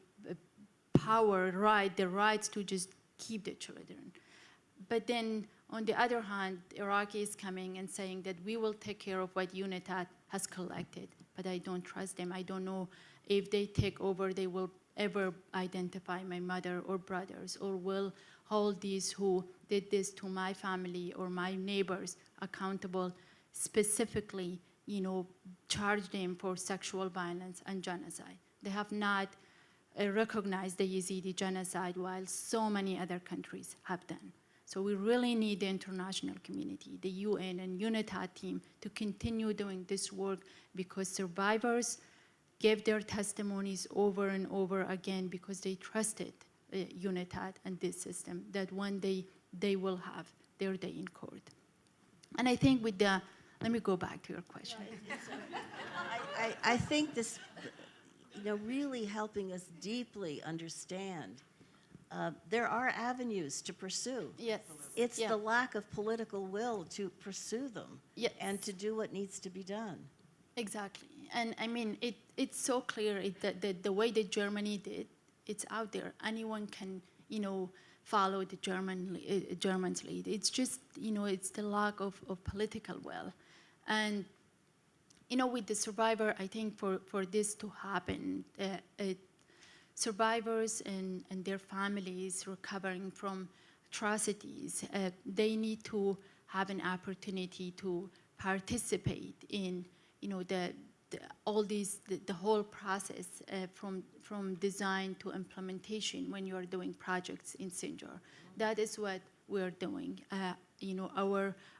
Speaker 3: power, the rights to just keep the children. But then, on the other hand, Iraq is coming and saying that we will take care of what UNITAD has collected, but I don't trust them. I don't know if they take over, they will ever identify my mother or brothers, or will hold these who did this to my family or my neighbors accountable, specifically, charge them for sexual violence and genocide. They have not recognized the Yazidi genocide, while so many other countries have done. So we really need the international community, the UN and UNITAD team, to continue doing this work, because survivors gave their testimonies over and over again because they trusted UNITAD and this system, that one day they will have their day in court. And I think with the, let me go back to your question.
Speaker 2: I think this, really helping us deeply understand there are avenues to pursue.
Speaker 3: Yes.
Speaker 2: It's
Speaker 3: Yeah.
Speaker 2: the lack of political will to pursue them,
Speaker 3: Yes.
Speaker 2: and to do what needs to be done.
Speaker 3: Exactly. And I mean, it's so clear that the way that Germany did, it's out there. Anyone can, follow the Germans' lead. It's just, it's the lack of political will. And, with the survivor, I think for this to happen, survivors and their families recovering from atrocities, they need to have an opportunity to participate in, the whole process from design to implementation when you are doing projects in Sinjar. That is what we're doing.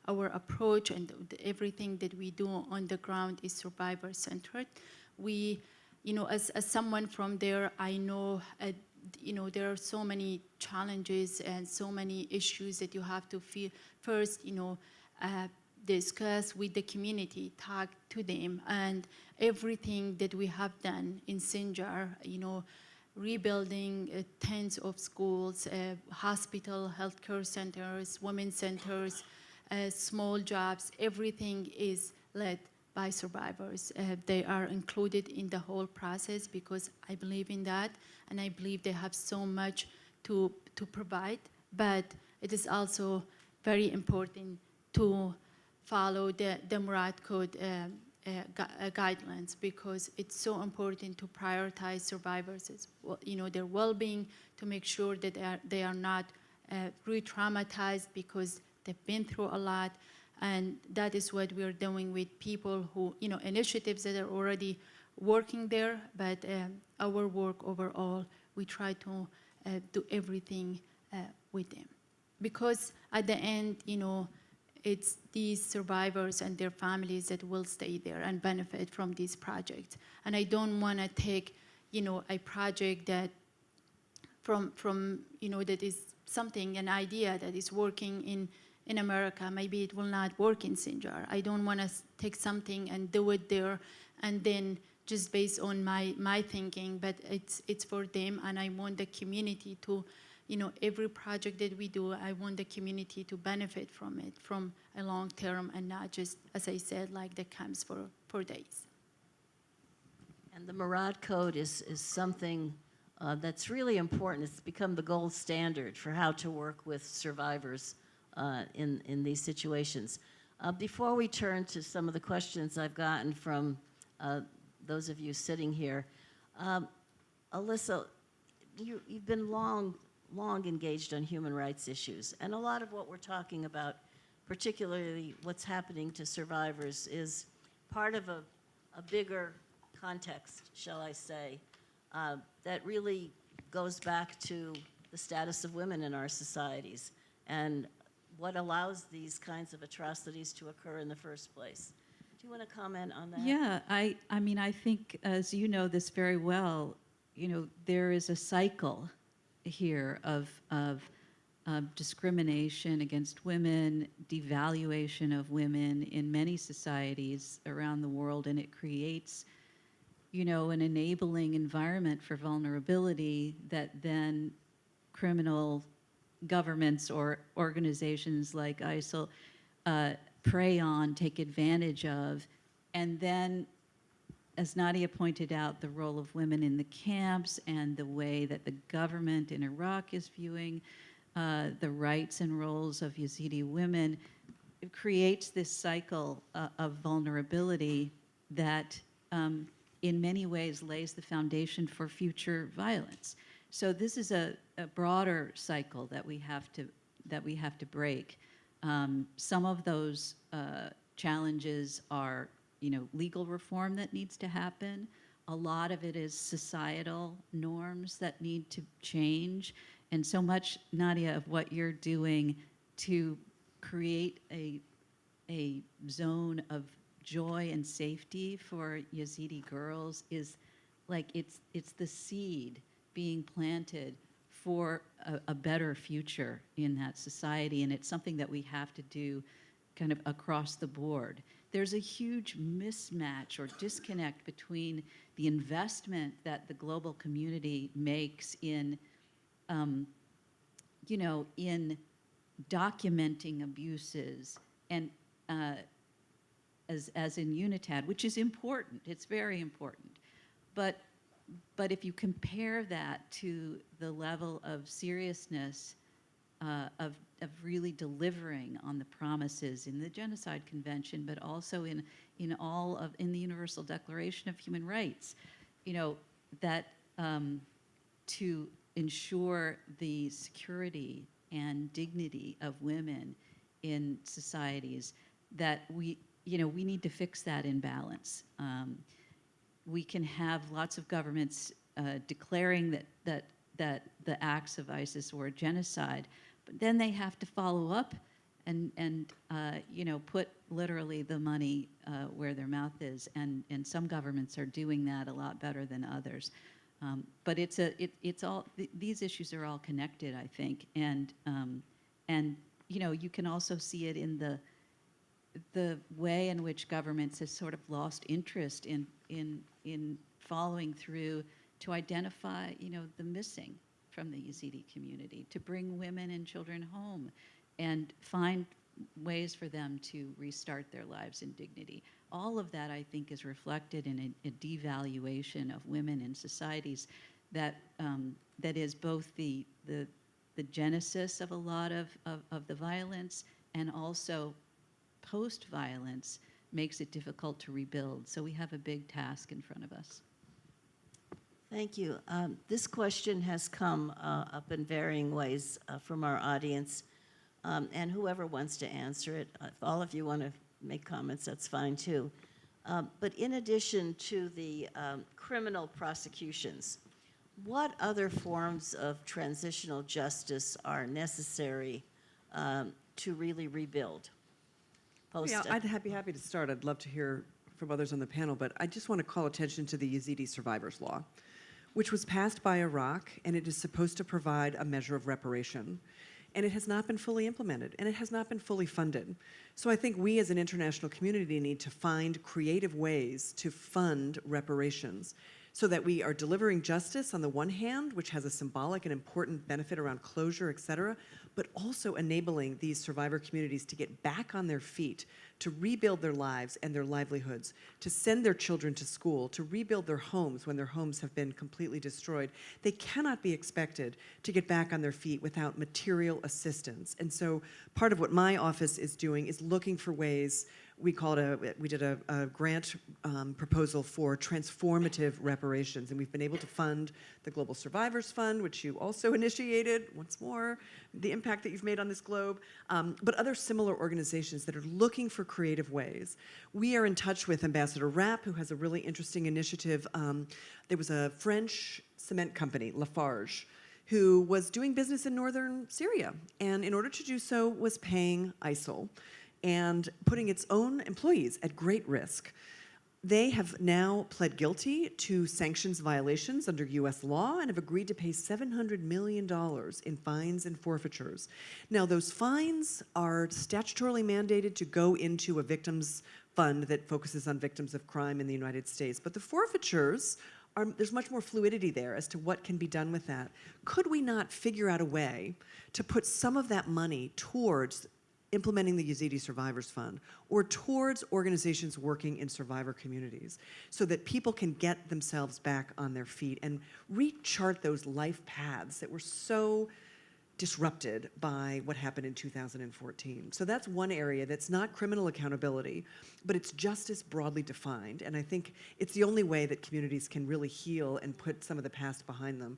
Speaker 3: Our approach and everything that we do on the ground is survivor-centered. We, as someone from there, I know, there are so many challenges and so many issues that you have to first, discuss with the community, talk to them, and everything that we have done in Sinjar, rebuilding tens of schools, hospital, healthcare centers, women's centers, small jobs, everything is led by survivors. They are included in the whole process because I believe in that, and I believe they have so much to provide, but it is also very important to follow the Murad Code guidelines, because it's so important to prioritize survivors, their well-being, to make sure that they are not re-traumatized because they've been through a lot. And that is what we're doing with people who, initiatives that are already working there, but our work overall, we try to do everything with them. Because at the end, it's these survivors and their families that will stay there and benefit from these projects. And I don't want to take, a project that from that is something, an idea that is working in America, maybe it will not work in Sinjar. I don't want to take something and do it there and then just based on my thinking, but it's for them, and I want the community to, every project that we do, I want the community to benefit from it from a long term and not just, as I said, like the camps for days.
Speaker 2: And the Murad Code is something that's really important. It's become the gold standard for how to work with survivors in these situations. Before we turn to some of the questions I've gotten from those of you sitting here, Alyssa, you've been long engaged on human rights issues, and a lot of what we're talking about, particularly what's happening to survivors, is part of a bigger context, shall I say, that really goes back to the status of women in our societies and what allows these kinds of atrocities to occur in the first place. Do you want to comment on that?
Speaker 5: Yeah, I mean, I think, as you know this very well, there is a cycle here of discrimination against women, devaluation of women in many societies around the world, and it creates, an enabling environment for vulnerability that then criminal governments or organizations like ISIL prey on, take advantage of, and then, as Nadia pointed out, the role of women in the camps and the way that the government in Iraq is viewing the rights and roles of Yazidi women, it creates this cycle of vulnerability that in many ways lays the foundation for future violence. So this is a broader cycle that we have to break. Some of those challenges are legal reform that needs to happen. A lot of it is societal norms that need to change. And so much, Nadia, of what you're doing to create a zone of joy and safety for Yazidi girls is like it's the seed being planted for a better future in that society. And it's something that we have to do kind of across the board. There's a huge mismatch or disconnect between the investment that the global community makes in, in documenting abuses and as in UNITAD, which is important. It's very important. But if you compare that to the level of seriousness of really delivering on the promises in the Genocide Convention, but also in the Universal Declaration of Human Rights, that to ensure the security and dignity of women in societies, that we need to fix that imbalance. We can have lots of governments declaring that the acts of ISIS were genocide, but then they have to follow up and put literally the money where their mouth is, and some governments are doing that a lot better than others. But these issues are all connected, I think, and you can also see it in the way in which governments have sort of lost interest in following through to identify, the missing from the Yazidi community, to bring women and children home and find ways for them to restart their lives in dignity. All of that, I think, is reflected in a devaluation of women in societies that is both the genesis of a lot of the violence, and also post-violence makes it difficult to rebuild. So we have a big task in front of us.
Speaker 2: Thank you. This question has come up in varying ways from our audience, and whoever wants to answer it, if all of you want to make comments, that's fine too. But in addition to the criminal prosecutions, what other forms of transitional justice are necessary to really rebuild?
Speaker 4: Yeah, I'd be happy to start. I'd love to hear from others on the panel, but I just want to call attention to the Yazidi Survivors Law, which was passed by Iraq, and it is supposed to provide a measure of reparation. And it has not been fully implemented, and it has not been fully funded. So I think we as an international community need to find creative ways to fund reparations so that we are delivering justice on the one hand, which has a symbolic and important benefit around closure, et cetera, but also enabling these survivor communities to get back on their feet, to rebuild their lives and their livelihoods, to send their children to school, to rebuild their homes when their homes have been completely destroyed. They cannot be expected to get back on their feet without material assistance. And so part of what my office is doing is looking for ways. We did a grant proposal for transformative reparations, and we've been able to fund the Global Survivors Fund, which you also initiated, once more, the impact that you've made on this globe, but other similar organizations that are looking for creative ways. We are in touch with Ambassador Rapp, who has a really interesting initiative. There was a French cement company, Lafarge, who was doing business in northern Syria, and in order to do so was paying ISIL and putting its own employees at great risk. They have now pled guilty to sanctions violations under U.S. law and have agreed to pay $700 million in fines and forfeitures. Now, those fines are statutorily mandated to go into a victims fund that focuses on victims of crime in the United States. But the forfeitures, there's much more fluidity there as to what can be done with that. Could we not figure out a way to put some of that money towards implementing the Yazidi Survivors Fund or towards organizations working in survivor communities so that people can get themselves back on their feet and rechart those life paths that were so disrupted by what happened in 2014. So that's one area that's not criminal accountability, but it's justice broadly defined. And I think it's the only way that communities can really heal and put some of the past behind them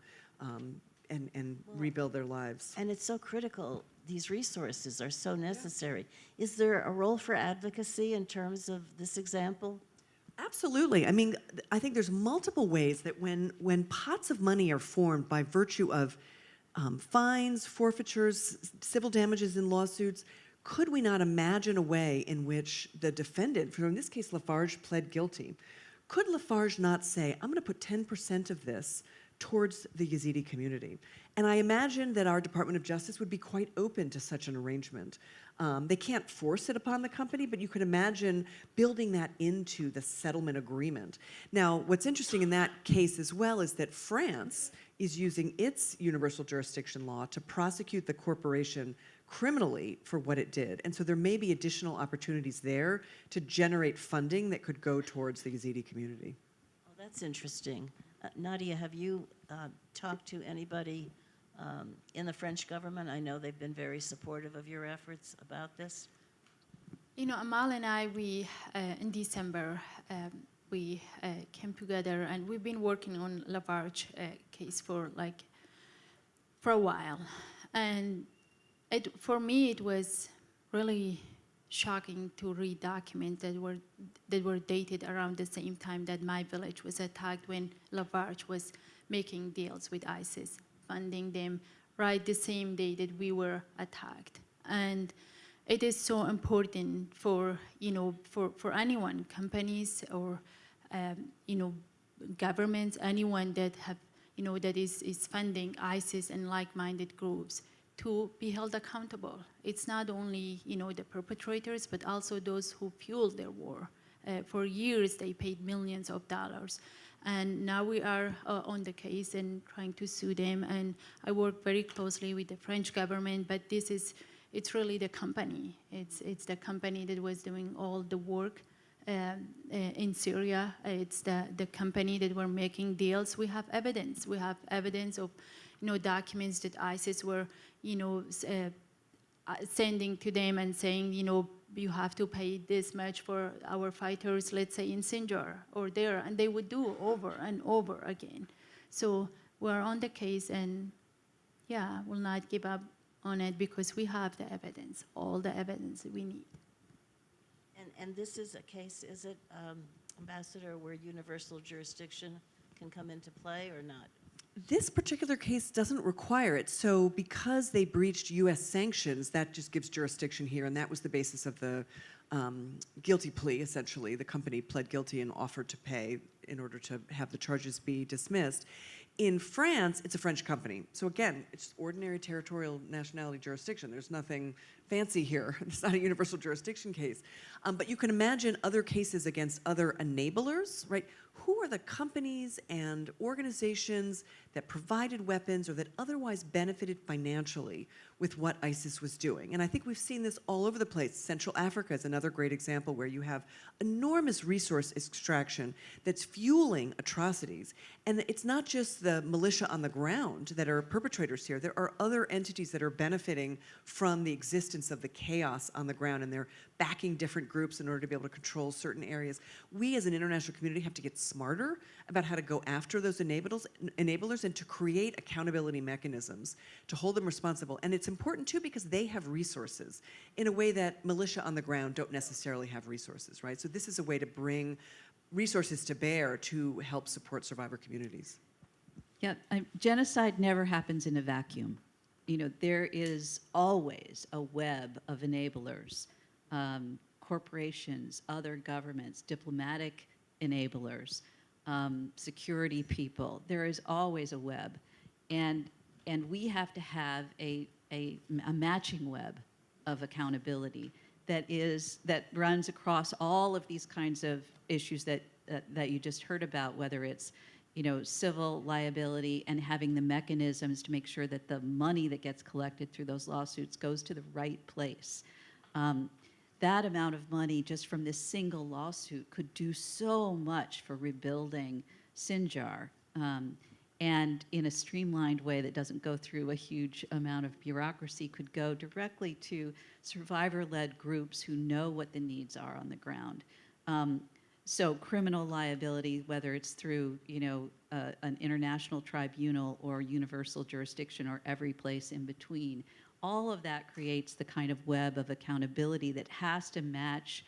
Speaker 4: and rebuild their lives.
Speaker 2: And it's so critical. These resources are so necessary. Is there a role for advocacy in terms of this example?
Speaker 4: Absolutely. I mean, I think there's multiple ways that when pots of money are formed by virtue of fines, forfeitures, civil damages in lawsuits, could we not imagine a way in which the defendant, for in this case Lafarge, pled guilty? Could Lafarge not say, I'm going to put 10% of this towards the Yazidi community? And I imagine that our Department of Justice would be quite open to such an arrangement. They can't force it upon the company, but you could imagine building that into the settlement agreement. Now, what's interesting in that case as well is that France is using its universal jurisdiction law to prosecute the corporation criminally for what it did. And so there may be additional opportunities there to generate funding that could go towards the Yazidi community.
Speaker 2: Oh, that's interesting. Nadia, have you talked to anybody in the French government? I know they've been very supportive of your efforts about this.
Speaker 3: You know, Amal and I, we, in December, we came together and we've been working on Lafarge case for a while. And for me, it was really shocking to read documents that were dated around the same time that my village was attacked, when Lafarge was making deals with ISIS, funding them right the same day that we were attacked. And it is so important for, for anyone, companies or, governments, anyone that have, that is funding ISIS and like-minded groups, to be held accountable. It's not only, the perpetrators, but also those who fueled their war. For years, they paid millions of dollars. And now we are on the case and trying to sue them. And I work very closely with the French government, but it's really the company. It's the company that was doing all the work in Syria. It's the company that were making deals. We have evidence. We have evidence of, documents that ISIS were, sending to them and saying, you have to pay this much for our fighters, let's say in Sinjar or there, and they would do over and over again. So we're on the case, and yeah, we'll not give up on it because we have the evidence, all the evidence that we need.
Speaker 2: And this is a case, is it, Ambassador, where universal jurisdiction can come into play or not?
Speaker 4: This particular case doesn't require it. So because they breached U.S. sanctions, that just gives jurisdiction here, and that was the basis of the guilty plea, essentially. The company pled guilty and offered to pay in order to have the charges be dismissed. In France, it's a French company. So again, it's ordinary territorial nationality jurisdiction. There's nothing fancy here. It's not a universal jurisdiction case. But you can imagine other cases against other enablers, right? Who are the companies and organizations that provided weapons or that otherwise benefited financially with what ISIS was doing? And I think we've seen this all over the place. Central Africa is another great example where you have enormous resource extraction that's fueling atrocities. And it's not just the militia on the ground that are perpetrators here. There are other entities that are benefiting from the existence of the chaos on the ground, and they're backing different groups in order to be able to control certain areas. We as an international community have to get smarter about how to go after those enablers and to create accountability mechanisms to hold them responsible. And it's important too because they have resources in a way that militia on the ground don't necessarily have resources, right? So this is a way to bring resources to bear to help support survivor communities.
Speaker 5: Yeah, genocide never happens in a vacuum. There is always a web of enablers, corporations, other governments, diplomatic enablers, security people. There is always a web. And we have to have a matching web of accountability that runs across all of these kinds of issues that you just heard about, whether it's civil liability and having the mechanisms to make sure that the money that gets collected through those lawsuits goes to the right place. That amount of money just from this single lawsuit could do so much for rebuilding Sinjar, and in a streamlined way that doesn't go through a huge amount of bureaucracy, could go directly to survivor-led groups who know what the needs are on the ground. So criminal liability, whether it's through an international tribunal or universal jurisdiction or every place in between, all of that creates the kind of web of accountability that has to match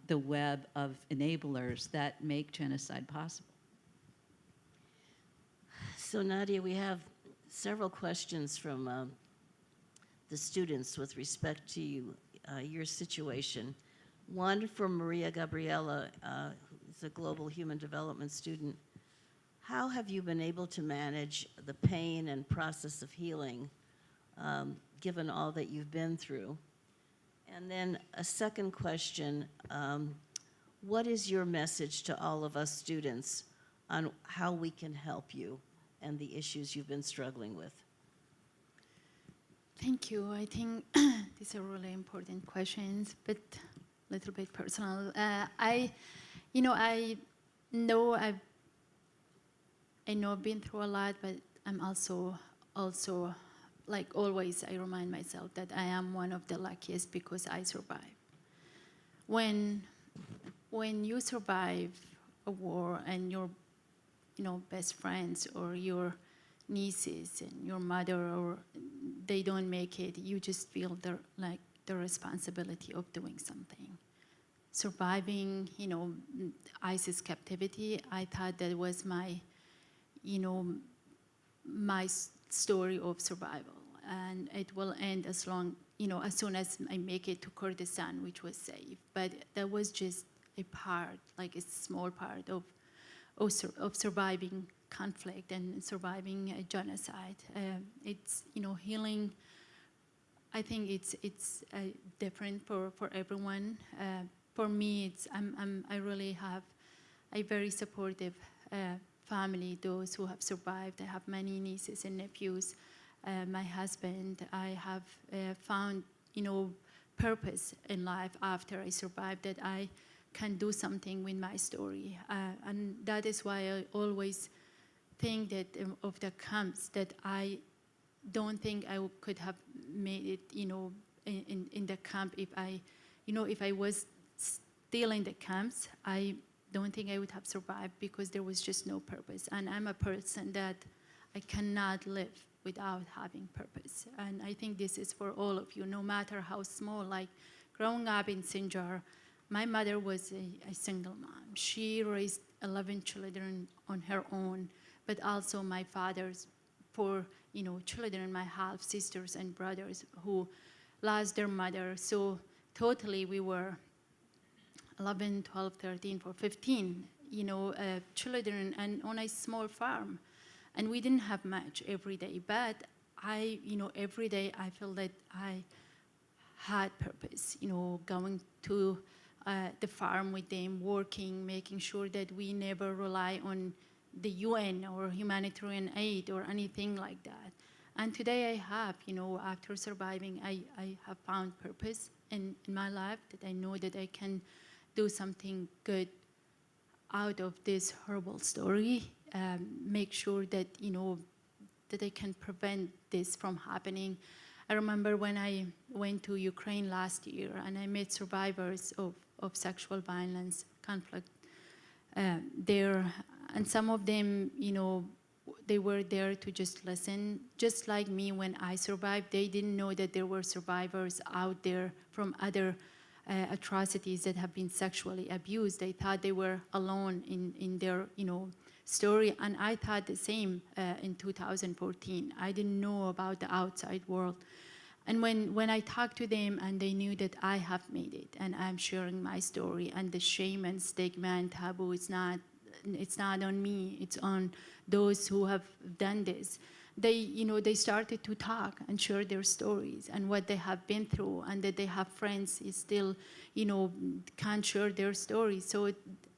Speaker 5: the web of enablers that make genocide possible.
Speaker 2: So Nadia, we have several questions from the students with respect to your situation. One from Maria Gabriela, who's a global human development student. How have you been able to manage the pain and process of healing, given all that you've been through? And then a second question, what is your message to all of us students on how we can help you and the issues you've been struggling with?
Speaker 3: Thank you. I think these are really important questions, but a little bit personal. I know I've been through a lot, but I'm also like always, I remind myself that I am one of the luckiest because I survived. When you survive a war and your best friends or your nieces and your mother, or they don't make it, you just feel the responsibility of doing something. Surviving, ISIS captivity, I thought that was my story of survival, and it will end as soon as I make it to Kurdistan, which was safe. But that was just a part, like a small part of surviving conflict and surviving a genocide. It's healing. I think it's different for everyone. For me, I really have a very supportive family. Those who have survived. I have many nieces and nephews. My husband. I have found purpose in life after I survived, that I can do something with my story, and that is why I always think that of the camps, that I don't think I could have made it, in the camp if I was still in the camps. I don't think I would have survived because there was just no purpose, and I'm a person that I cannot live without having purpose, and I think this is for all of you, no matter how small. Like growing up in Sinjar, my mother was a single mom. She raised 11 children on her own, but also my father's 4 children, my half sisters and brothers who lost their mother. So totally we were 11, 12, 13, 15, children, and on a small farm. And we didn't have much every day, but every day I feel that I had purpose, going to the farm with them, working, making sure that we never rely on the UN or humanitarian aid or anything like that. And today I have, after surviving, I have found purpose in my life, that I know that I can do something good out of this horrible story, make sure that, that I can prevent this from happening. I remember when I went to Ukraine last year and I met survivors of sexual violence, conflict there, and some of them, they were there to just listen. Just like me, when I survived, they didn't know that there were survivors out there from other atrocities that have been sexually abused. They thought they were alone in their, story, and I thought the same in 2014. I didn't know about the outside world. And when I talked to them and they knew that I have made it and I'm sharing my story, and the shame and stigma and taboo it's not on me, it's on those who have done this. They started to talk and share their stories and what they have been through, and that they have friends is still, can't share their stories. So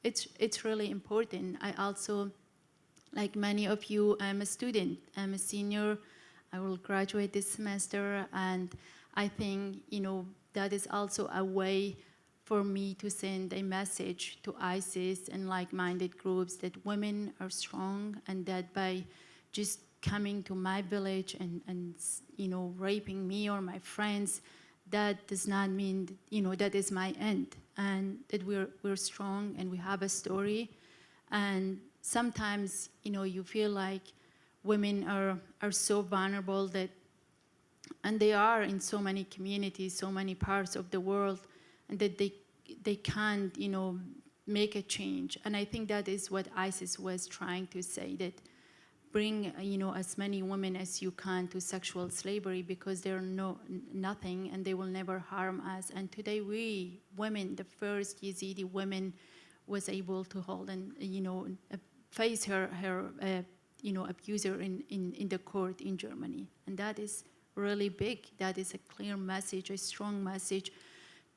Speaker 3: it's really important. I also, like many of you, I'm a student. I'm a senior. I will graduate this semester, and I think, that is also a way for me to send a message to ISIS and like-minded groups that women are strong, and that by just coming to my village and raping me or my friends, that does not mean, that is my end, and that we're strong and we have a story. And sometimes, you feel like women are so vulnerable and they are in so many communities, so many parts of the world, and that they can't, make a change. And I think that is what ISIS was trying to say, that bring, as many women as you can to sexual slavery, because they're nothing and they will never harm us. And today we, women, the first Yazidi women, was able to hold and, face her abuser in the court in Germany. And that is really big. That is a clear message, a strong message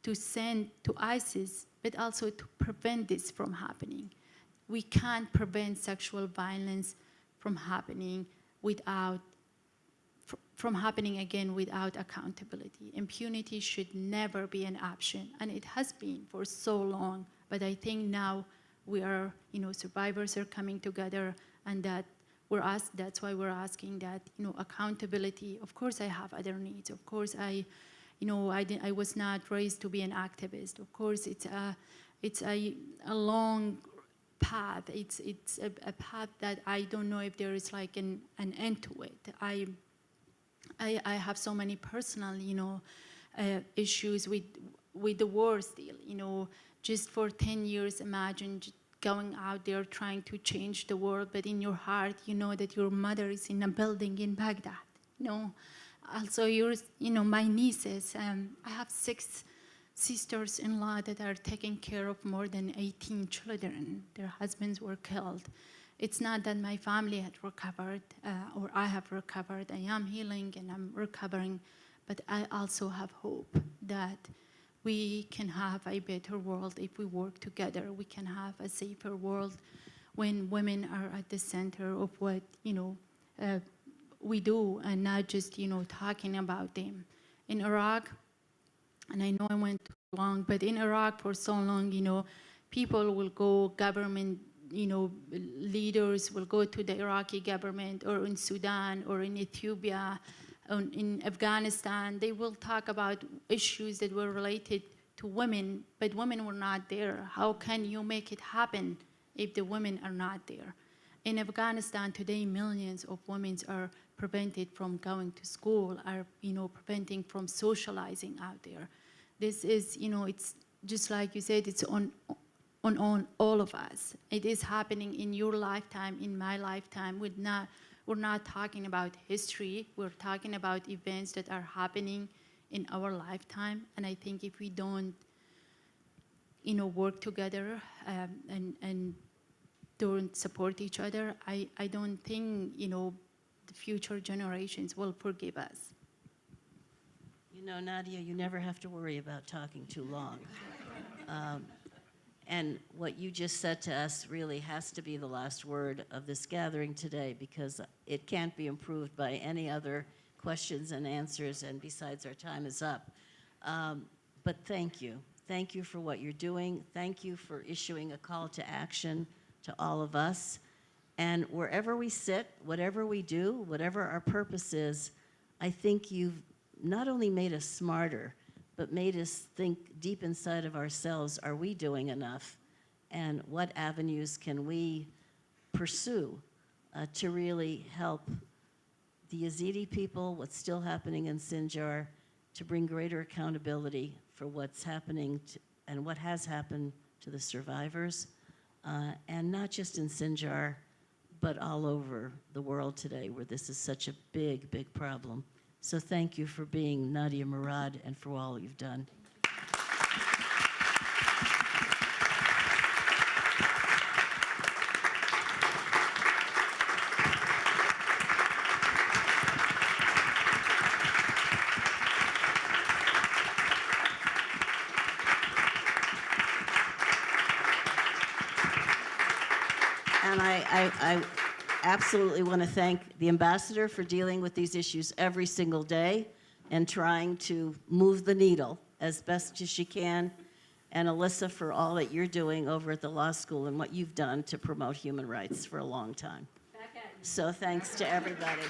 Speaker 3: to send to ISIS, but also to prevent this from happening. We can't prevent sexual violence from happening again without accountability. Impunity should never be an option, and it has been for so long. But I think now we are, survivors are coming together, and that's why we're asking that, accountability. Of course, I have other needs. Of course, I was not raised to be an activist. Of course, it's a long path. It's a path that I don't know if there is like an end to it. I have so many personal, issues with the war still. Just for 10 years, imagine going out there trying to change the world, but in your heart, you know that your mother is in a building in Baghdad. Also, my nieces. I have 6 sisters-in-law that are taking care of more than 18 children. Their husbands were killed. It's not that my family had recovered or I have recovered. I am healing and I'm recovering, but I also have hope that we can have a better world if we work together. We can have a safer world when women are at the center of what we do, and not just talking about them. In Iraq, and I know I went too long, but in Iraq for so long, people will go, government, leaders will go to the Iraqi government, or in Sudan, or in Ethiopia, in Afghanistan. They will talk about issues that were related to women, but women were not there. How can you make it happen if the women are not there? In Afghanistan today, millions of women are prevented from going to school, are preventing from socializing out there. This is, it's just like you said, it's on all of us. It is happening in your lifetime, in my lifetime. We're not talking about history. We're talking about events that are happening in our lifetime. And I think if we don't, work together and don't support each other, I don't think, the future generations will forgive us.
Speaker 2: Nadia, you never have to worry about talking too long. And what you just said to us really has to be the last word of this gathering today, because it can't be improved by any other questions and answers, and besides, our time is up. But thank you. Thank you for what you're doing. Thank you for issuing a call to action to all of us. And wherever we sit, whatever we do, whatever our purpose is, I think you've not only made us smarter, but made us think deep inside of ourselves, are we doing enough? And what avenues can we pursue to really help the Yazidi people, what's still happening in Sinjar, to bring greater accountability for what's happening and what has happened to the survivors, and not just in Sinjar, but all over the world today, where this is such a big, big problem. So thank you for being Nadia Murad and for all you've done. And I absolutely want to thank the ambassador for dealing with these issues every single day and trying to move the needle as best as she can, and Alyssa for all that you're doing over at the law school and what you've done to promote human rights for a long time. So thanks to everybody.